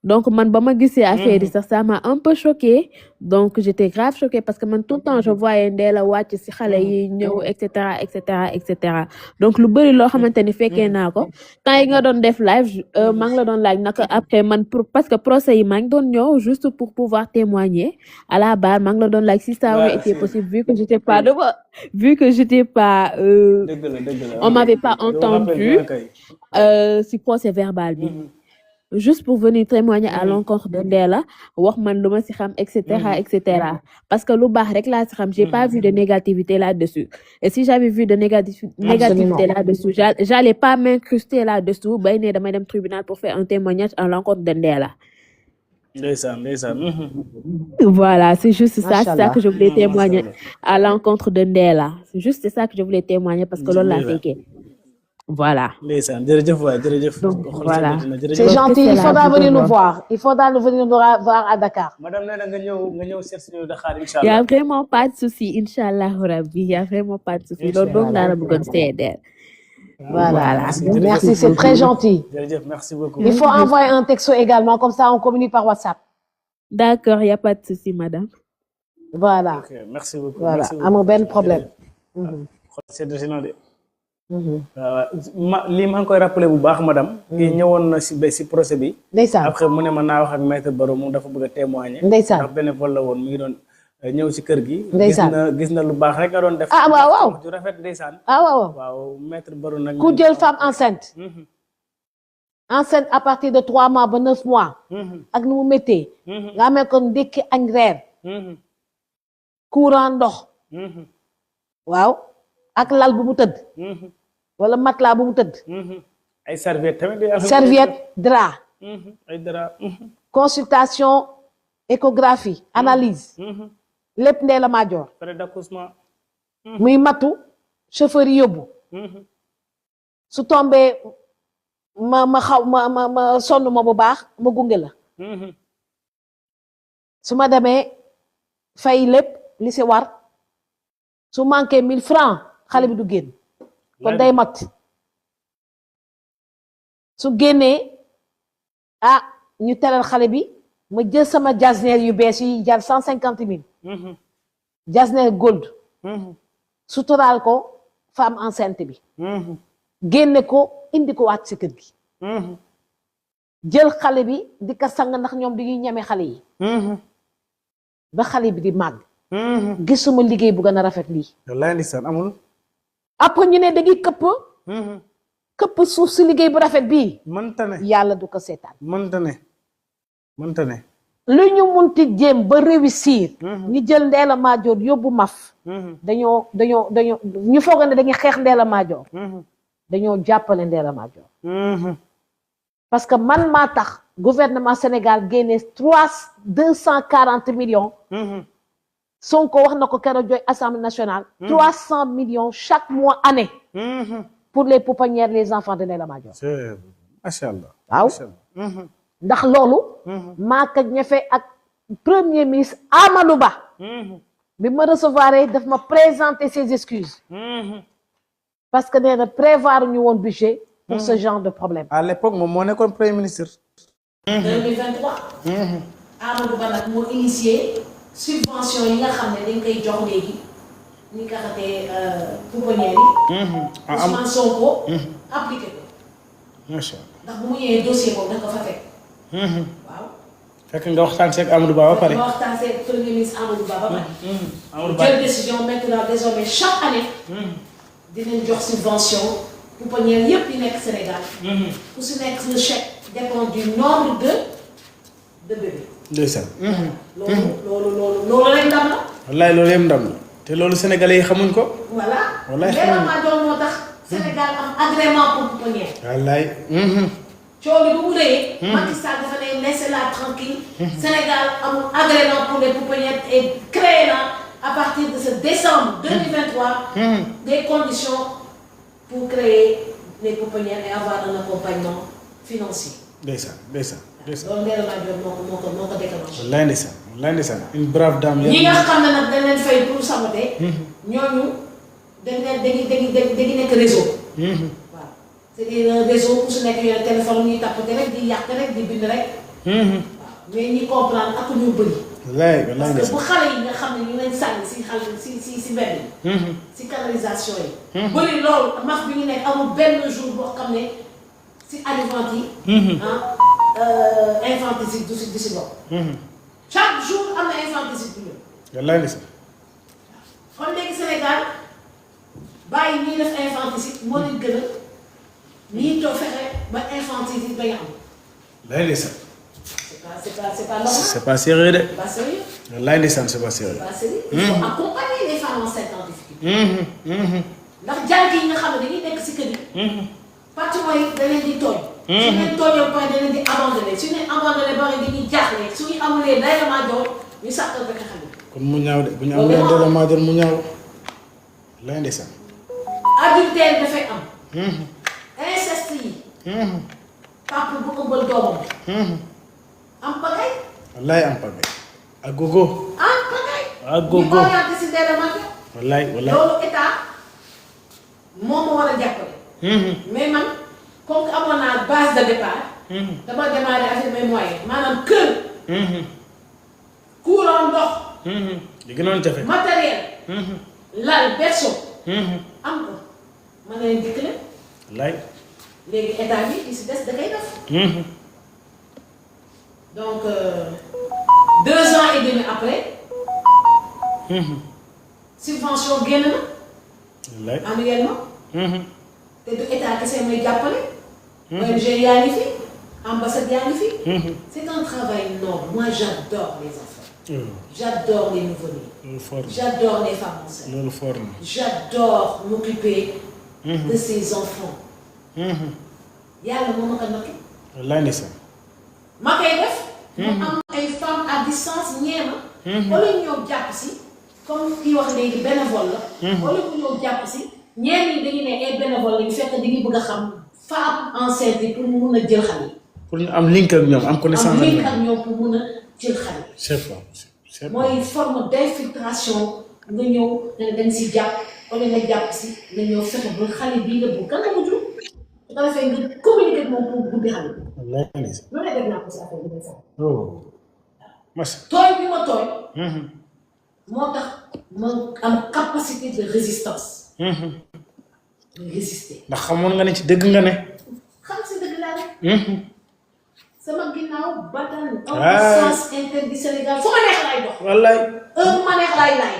Donc man ba ma gisee affaire yi sax ça m'a un peu choquée. Donc j'étais grave choquée parce que man tout le temps je voyais Ndella wàcc ci xale yi ñëw etc. Donc lu bëri loo xamante ni fekkee naa ko. Temps yi nga doon def live maa ngi la doon laaj naka après man parce que procès yi maa ngi doon ñëw juste pour pouvoir témoigner à la barre maa ngi la doon laaj si ça aurait été possible vu que j'étais pas dëgg la on m'avait pas entendu si procès verbal bi. Juste pour venir témoigner à l'encontre de Ndella wax man lu ma ci xam etc. Parce que lu baax rek laa ci xam j'ai pas vu de négativité là-dessus et si j'avais vu de négativité là-dessus j'allais pas m'incruster là-dessous bay ne damay dem tribunal pour faire un témoignage à l'encontre de Ndella. ndeysaan Voilà, c'est juste ça, c'est ça Machallah que je voulais témoigner à l'encontre de Ndella. C'est juste ça que je voulais témoigner parce que loolu laa fekkee. Voilà. ndeysaan jërëjëf waay jërëjëf Donc, voilà. c'est Donc, gentil c'est il la faudra vidéo. venir nous voir il faudra venir nous voir à Dakar madame nee na nga ñëw seet si ñu Dakar Il y inchallah a vraiment pas de souci, Inch'Allah Rabbi. Il y a vraiment pas de souci. Loolu donc daal la bëggoon seedeel. voilà Merci. merci c'est très gentil jërëjëf merci beaucoup il faut envoyer un texto également comme ça on communique par WhatsApp D'accord, il y a pas de souci, madame. voilà ok merci beaucoup voilà merci beaucoup. amul benn problème xool sedd si na de waaw lii maa ngi koy rappelé bu baax madame kii ñëwoon na si procès bi ndeysaan après mu ne ma naa wax ak maître Barrow moom dafa bëgg a témoigner ndeysaan ndax bénévole la woon mi ngi doon ñëw si kër gi Ndeysaan. gis na lu baax rek nga doon def Ah, waaw. ju rafet ndeysaan waaw waaw maître Barrow nag ku jël femme enceinte à partir de 3 mois ba 9 mois ak nu mu méttee nga amee ko ndékki añ reer courant ndox waaw ak lal bu mu tëdd wala matelas bu mu tëdd ay serviette tamit day am serviette drap ay dara consultation échographie analyse lépp Ndella Madior frais d'accouchement muy matu chauffeur yi yóbbu su tombee ma sonn ma bu baax ma gunge la su ma demee fay lépp li si war su manqué 1000 francs xale bi du génn kon day mat su génnee ñu teral xale bi ma jël sama jasneer yu bees yi jar 150 000 jasneer gold suturaal ko femme enceinte bi génne ko indi ko waat si kër gi jël xale bi di ko sang ndax ñoom dañuy ñeme xale yi ba xale bi di màgg gisuma liggéey bu gën a rafet lii wallaay ndeysaan amul après ñu ne dañuy këpp suuf si liggéey bu rafet bii mënta ne yàlla du ko seetaan mënta ne lu ñu munti jéem ba réussir ñu jël Ndella Madior yóbbu maf dañoo ñu foog ne dañuy xeex Ndella Madior dañoo jàppale Ndella Madior parce que man maa tax gouvernement Sénégal génne 240 millions Sonko wax na ko keroog jooy Assemblée nationale 300 millions chaque mois année pour les pouponnières les enfants de Ndella Madior macha allah waaw ndax loolu maa ko ñefe ak premier ministre Amadou Ba bi ma recevoir daf ma présenter ses excuses parce que nee na prévoir ñu woon budget pour ce genre de problème à l'époque moom moo nekkoon premier ministre 2023 Amadou Ba nag moo initié subvention yi nga xam ne dañ koy jox léegi ñu kaxatee pouponnières yi Ousmane Sonko appliqué ko macha allah ndax bu mu ñëwee dossier boobu dafa fa fekk waaw fekk nga waxtaan seeg Amadou Ba ba pare nga waxtaan seeg premier ministre Amadou Ba ba pare Amadou Ba jël décision maintenant désormais chaque année dinañ jox subvention pouponnières yépp yi nekk Sénégal ku si nekk le chèque dépend du nombre de bébés ndeysaan loolu lay ndam la wallaay loolu yëpp ndam la te loolu sénégalais yi xamuñ ko voilà wallaay Ndella Madior moo tax Sénégal am agrément pour pouponnière wallaay coono bu mu rëyee Macky Sall dafa ne laissez-la tranquille Sénégal amul agrément pour les pouponnières et créé na à partir de ce décembre 2023 des conditions pour créer les pouponnières et avoir un accompagnement financier ndeysaan loolu Ndella Madior moo ko déclenché wallaay ndeysaan une brave dame ñi nga xam ne nag dañ leen fay pour saboter ñooñu dañu nekk réseau waaw c'est un réseau ku su nekk yore téléphone ñuy tappate rek di yàq rek di bind rek waaw mais ñi comprendre ak ñu bëri wallaay parce que bu xale yi nga xam ne ñu leen sànni si xale si mbedd yi si canalisation yi bëri loolu max bi ñu nekk amul benn jour boo xam ne si arrivante yi infanticide du si bopp chaque jour am na infanticide bu ñëw wallaay ndeysaan kon léegi Sénégal bàyyi ñiy def infanticide moo leen gën a ñiy toog fexe ba infanticide ba ñu am wallaay ndeysaan c'est pas normal c'est pas sérieux de c'est pas sérieux wallaay ndeysaan c'est pas sérieux c'est pas sérieux il faut accompagner les femmes enceintes en difficulté ndax jàng yi nga xam ne dañuy nekk si kër yi pratiquement yi da leen di tooñ su leen tooñee point da leen di abandonné su ñu abandonné ba dañuy jaaxle suñu amulee Ndella Madior ñu sàkkal ko xam kon mu ñaaw de bu ñu amulee Ndella Madior mu ñaaw wallaay ndeysaan adultère dafay am inceste yi papa bu ëmbal doomam am pagay wallaay am pagay ak gogo am pagay ak gogo ñu orienté si Ndella Madior wallaay loolu état moom moo war a jàppale mais man comme que amoon naa base de départ dama démarré avec mes moyens maanaam kër courant ndox li gënoon jafe matériel lal berceau am ko mën na leen dikkale wallaay léegi état bi li si des da koy def donc 2 ans et demi après subvention génn na wallaay annuellement te du état kese may jàppale ONG yaa ngi fi ambassade yaa ngi fi c'est un travail noble moi j'adore les enfants j'adore les nouveau-nés loolu fort j'adore les femmes enceintes loolu fort na j'adore m'occuper de ces enfants yàlla moo ma ko nokki wallaay ndeysaan ma koy def mu am ay femmes à distance ñeema wala ñëw jàpp si comme kii wax léegi bénévole la wala ku ñëw jàpp si ñeen ñi dañu ne ay bénévole la ñu fekk dañuy bëgg a xam femme enceinte yi pour mu mun a jël xale yi pour ñu am link ak ñoom am connaissance am link ak ñoom pour mun a jël xale yi c'est fort c'est mooy forme d'infiltration nga ñëw nga dañ si jàpp wala nga jàpp si nga ñëw fexe ba xale bii la bu kan la mujj su ko defee nga communiquer moom pour guddi xale bi wallaay ndeysaan loolu la def naa ko si affaire bi ngay sax macha tooy bi ma tooy moo tax ma am capacité de résistance de résister ndax xamoon nga ne ci dëgg nga ne xam si dëgg laa rek sama ginnaaw bataan amul sens interdit Sénégal fu ma neex laay dox wallaay heure bu ma neex laay laay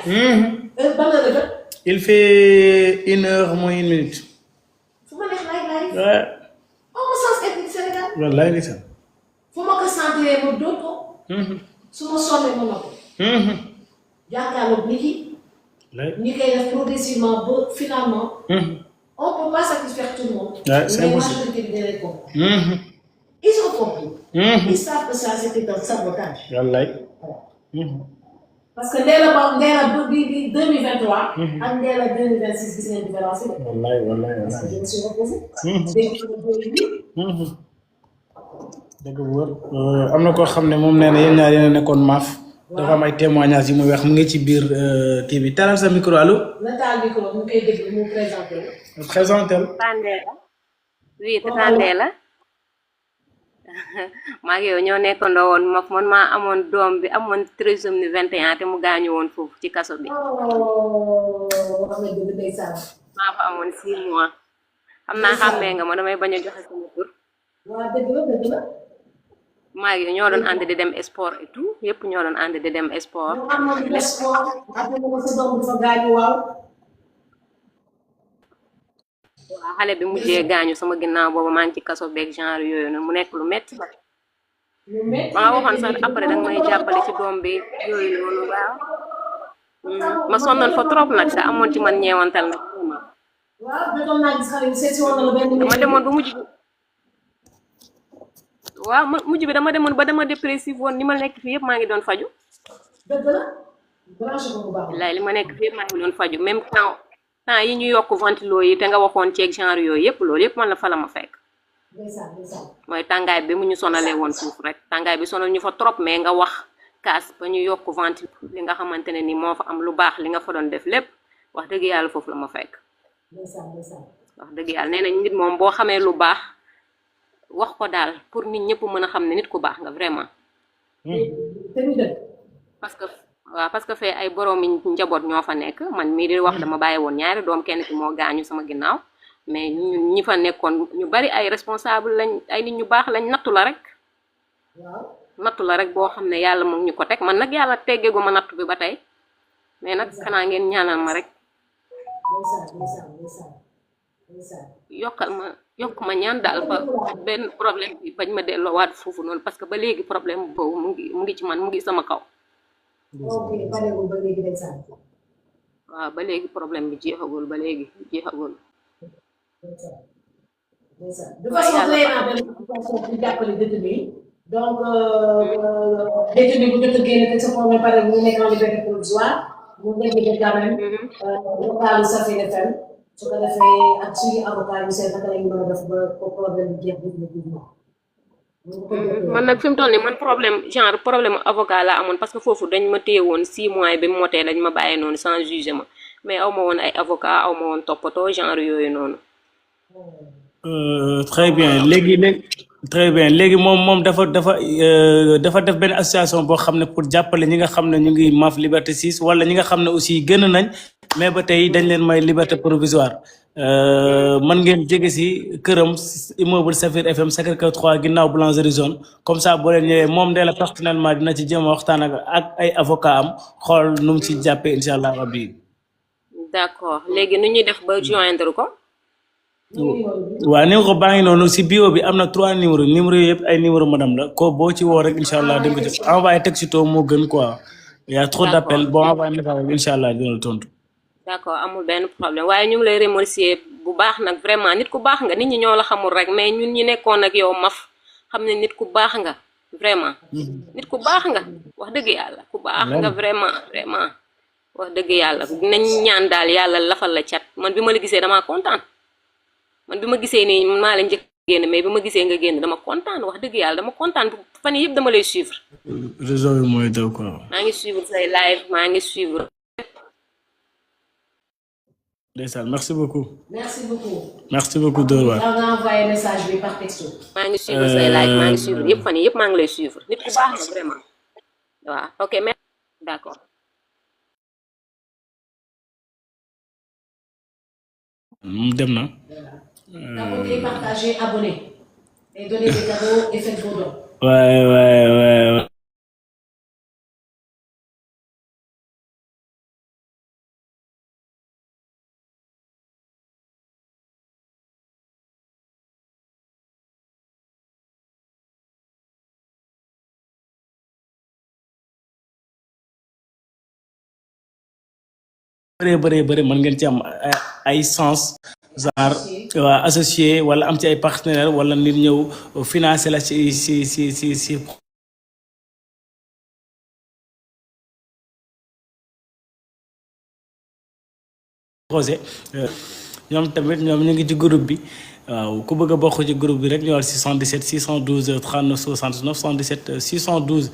heure ban heure la il fait 1 heure moins 1 minute fu ma neex laay laay ouais amul sens interdit Sénégal wallaay ndeysaan fu ma ko sentiree ma dóor ko su ma sonnee ma nopp jàkkaarloog nit yi ñi koy def progressivement ba finalement on peut pas satisfaire tout le monde c'est mais impossible majorité bi dinañ comprendre ils ont compris ils savent que ça c'était un sabotage wallaay parce que Ndella bi 2023 ak Ndella 2026 gis ngeen différence bi wallaay parce que je me suis reposé dégg nga bëri bi dëgg bu wër am na koo xam ne moom nee na yéen ñaar yéen a nekkoon maaf dafa am ay témoignages yi mu wax mu ngi ci biir kii bi talal sa micro allo nataal micro mu koy déglu mu présenté présentel Tandela oui Tandela maa ngi yow ñoo nekkandoo woon man maa amoon doom bi amoon trisomie 21 te mu gaañu woon foofu ci kaso bi wax nga dëgg ndeysaan maa fa amoon 6 mois xam naa xàmmee nga ma damay bañ a joxe sama tur waa dëgg la maa ngi yow ñoo doon ànd di dem sport et tout yépp ñoo doon ànd di dem sport mu amoon le sport après nga sa doom dafa gaañu waaw waaw xale bi mujjee gaañu sama ginnaaw boobu maa ngi ci kaso beeg genre yooyu noonu mu nekk lu metti ba nga waxoon sax après danga may jàppale ci doom bi yooyu noonu waaw ma sonnoon fa trop nag te amoon ci man ñeewantal nag waaw jotoon naa gis xale bi seet si woon na la benn dama demoon ba mujj bi waaw mujj bi dama demoon ba dama dépressif woon ni ma nekk fii yëpp maa ngi doon faju dëgg la branché ko bu baax wallaay li ma nekk fii yëpp maa ngi doon faju même temps yi ñu yokk ventilo yi te nga waxoon ceeg genre yooyu yëpp loolu yëpp man la fa la ma fekk mooy tàngaay bi mu ñu sonalee woon foofu rek tàngaay bi sonal ñu fa trop mais nga wax kaas ba ñu yokk ventilo li nga xamante ne ni moo fa am lu baax li nga fa doon def lépp wax dëgg yàlla foofu la ma fekk wax dëgg yàlla nee nañ nit moom boo xamee lu baax wax ko daal pour nit ñëpp mën a xam ne nit ku baax nga vraiment parce que fee ay boroomi njaboot ñoo fa nekk man mii di wax dama bàyyi woon ñaari doom kenn ki moo gaañu sama ginnaaw mais ñi fa nekkoon ñu bari ay responsable lañ ay nit ñu baax lañ nattu la rek boo xam ne yàlla moom ñu ko teg man nag yàlla teggeegu ma nattu bi ba tey mais nag xanaa ngeen ñaanal ma rek yokk ma ñaan daal ba benn problème bi bañ ma delloowaat foofu noonu parce que ba léegi problème boobu mu ngi ci man mu ngi sama kaw waaw ba léegi problème bi jeexagul ba léegi jeexagul de façon créé naa benn situation pour jàppale détenu yi donc détenu bu jot a génn te sa problème pare mu nekk en liberté provisoire mu nekk quand même localu Safin FM su ko defee ak suñu avocat yu seen naka lañu mën a def ba problème bi jeex définitivement man nag fi mu toll nii man problème avocat laa amoon parce que foofu dañ ma téye woon 6 mois bi mu motee dañ ma bàyyi noonu sans juger ma mais aw ma woon ay avocat aw ma woon toppatoo genre yooyu noonu très bien léegi moom dafa def benn association boo xam ne pour jàppale ñi nga xam ne ñu ngi maaf liberté 6 wala ñi nga xam ne aussi gën nañ mais ba tey dañ leen may liberté provisoire mën ngeen jege si këram immeuble Safir FM Sacré-Cœur 3 ginnaaw boulangerie zone comme ça boo leen ñëwee moom Ndella personnellement dina ci jéem a waxtaan ak ay avocat am xool nu mu ci jàppee incha allah rabbi d'accord léegi nu ñuy def ba joindre ko waaw numéro baa ngi noonu si bio bi am na 3 numéros yëpp ay numéro madame la ko boo ci woo rek incha allah di nga ko jot envoyé texto moo gën quoi y a trop d'appels boo envoyé message rek incha allah dina la tontu. d'accord amul benn problème waaye ñu ngi lay remercier bu baax nag vraiment nit ku baax nga nit ñi ñoo la xamul rek mais ñun ñi nekkoon ak yow maf xam ne nit ku baax nga vraiment nit ku baax nga wax dëgg yàlla ku baax nga vraiment wax dëgg yàlla nañ ñaan daal yàlla lafal la cat man bi ma la gisee damaa kontaan man bi ma gisee nii maa la njëkk génn mais bi ma gisee nga génn dama kontaan wax dëgg yàlla dama kontaan fan yii yëpp dama lay suivre réseau bi mooy daw quoi maa ngi suivre say live maa ngi suivre ndeysaan merci beaucoup merci beaucoup Dóor waar nga envoyé message bi par texto maa ngi suivre say live maa ngi suivre yëpp fan yii yëpp maa ngi lay suivre nit ku baax la vraiment waaw ok merci d'accord dem na abonnez, partagez, abonnez et donnez des cadeaux et faites vos dons ouais bëri mën ngeen ci am ay sens genre waa associé wala am ci ay partenaire wala nit ñëw financer la ci projet ñoom tamit ñoom ñu ngi ci groupe bi waaw ku bëgg a bokk ci groupe bi rek ñëwal 77 612 39 69 77 612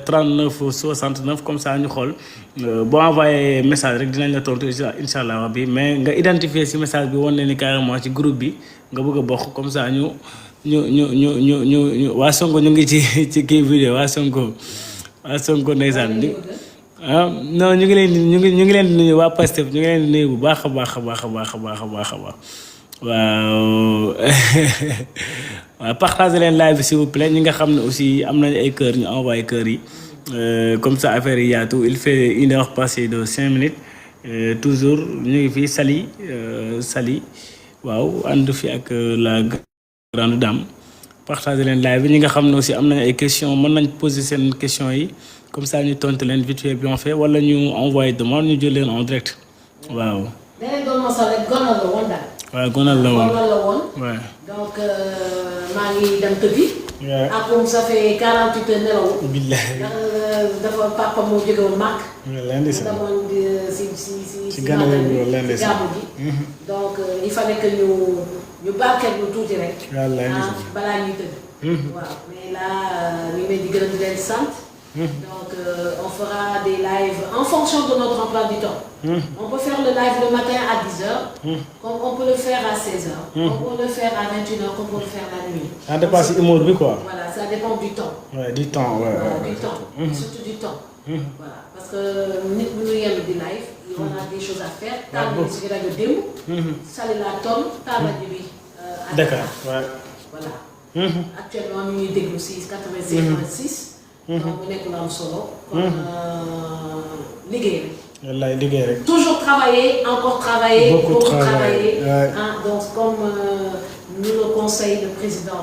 39 69 comme ça ñu xool boo envoyé message rek dinañ la tontu incha allah rabbi mais nga identifier ci message bi wan ne ni carrément ci groupe bi nga bëgg a bokk comme ça ñu waa Sonko ñu ngi ci kii vidéo waa Sonko ndeysaan ah non ñu ngi leen di nuyu waa Pastef ñu ngi leen di nuyu bu baax a baax waaw waaw partagez leen live bi s'il vous plaît ñi nga xam ne aussi am nañu ay cœur ñu envoyé cœur yi comme ça affaire yi yaatu il fait 1 heure passée de 5 minutes toujours ñu ngi fii Sali waaw ànd fi ak la grande dame partagez leen live bi ñi nga xam ne aussi am nañu ay questions mën nañ poser seen questions yi comme ça ñu tontu leen vite fait bien fait wala ñu envoyé demande ñu jël leen en direct waaw. leneen doon mosal rek gonal la woon daal. waaw gonal la woon waaw donc maa ngi dem tëddi. waaw après ça fait 48 heures nelaw. billahi dafa papa moo jóge woon màkk. lundi sax damoon si gàmmu gi donc il fallait que ñu barkeelu tuuti rek. balaa ñuy tëdd. waaw mais là ñu ngi leen di gërëm di leen sant. Donc, on fera des lives en fonction de notre emploi du temps. On peut faire le live le matin à 10h, comme on peut le faire à 16h, on peut le faire à 21h, comme on peut le faire la nuit. Ça dépend si humour bi quoi. Voilà, ça dépend du temps. Ouais, du temps, ouais. Du temps, surtout du temps. Voilà, parce que nit bu ñu yem di live, on a des choses à faire. Taal bi si rajo démb. Sali la tonne, taal rajo bi. D'accord, ouais. Voilà. Actuellement ñu ngi déglu 96.6. donc bu nekk lu am solo. kon liggéey rek. wallaay liggéey rek. toujours travailler encore travailler. beaucoup travailler donc comme nous le conseille le président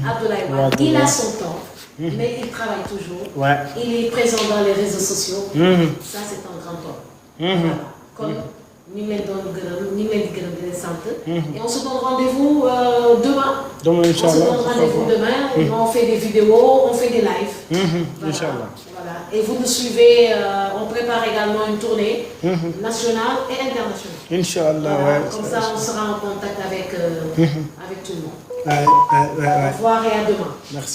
Abdoulaye Wade. Il a son temps. mais il travaille toujours. Ouais. Il est présent dans les réseaux sociaux. Ça c'est un grand homme. Voilà kon ñu ngi leen doon gërëm ñu ngi leen di gërëm di leen sant. et on se donne rendez-vous demain. Inch'Allah. On se donne rendez-vous demain. On fait des vidéos, on fait des lives. Inch'Allah. Voilà. Et vous nous suivez, on prépare également une tournée nationale et internationale. Inch'Allah, voilà. ouais. Comme ça, on sera en contact avec tout le monde. Ouais. Au revoir et à demain. Merci.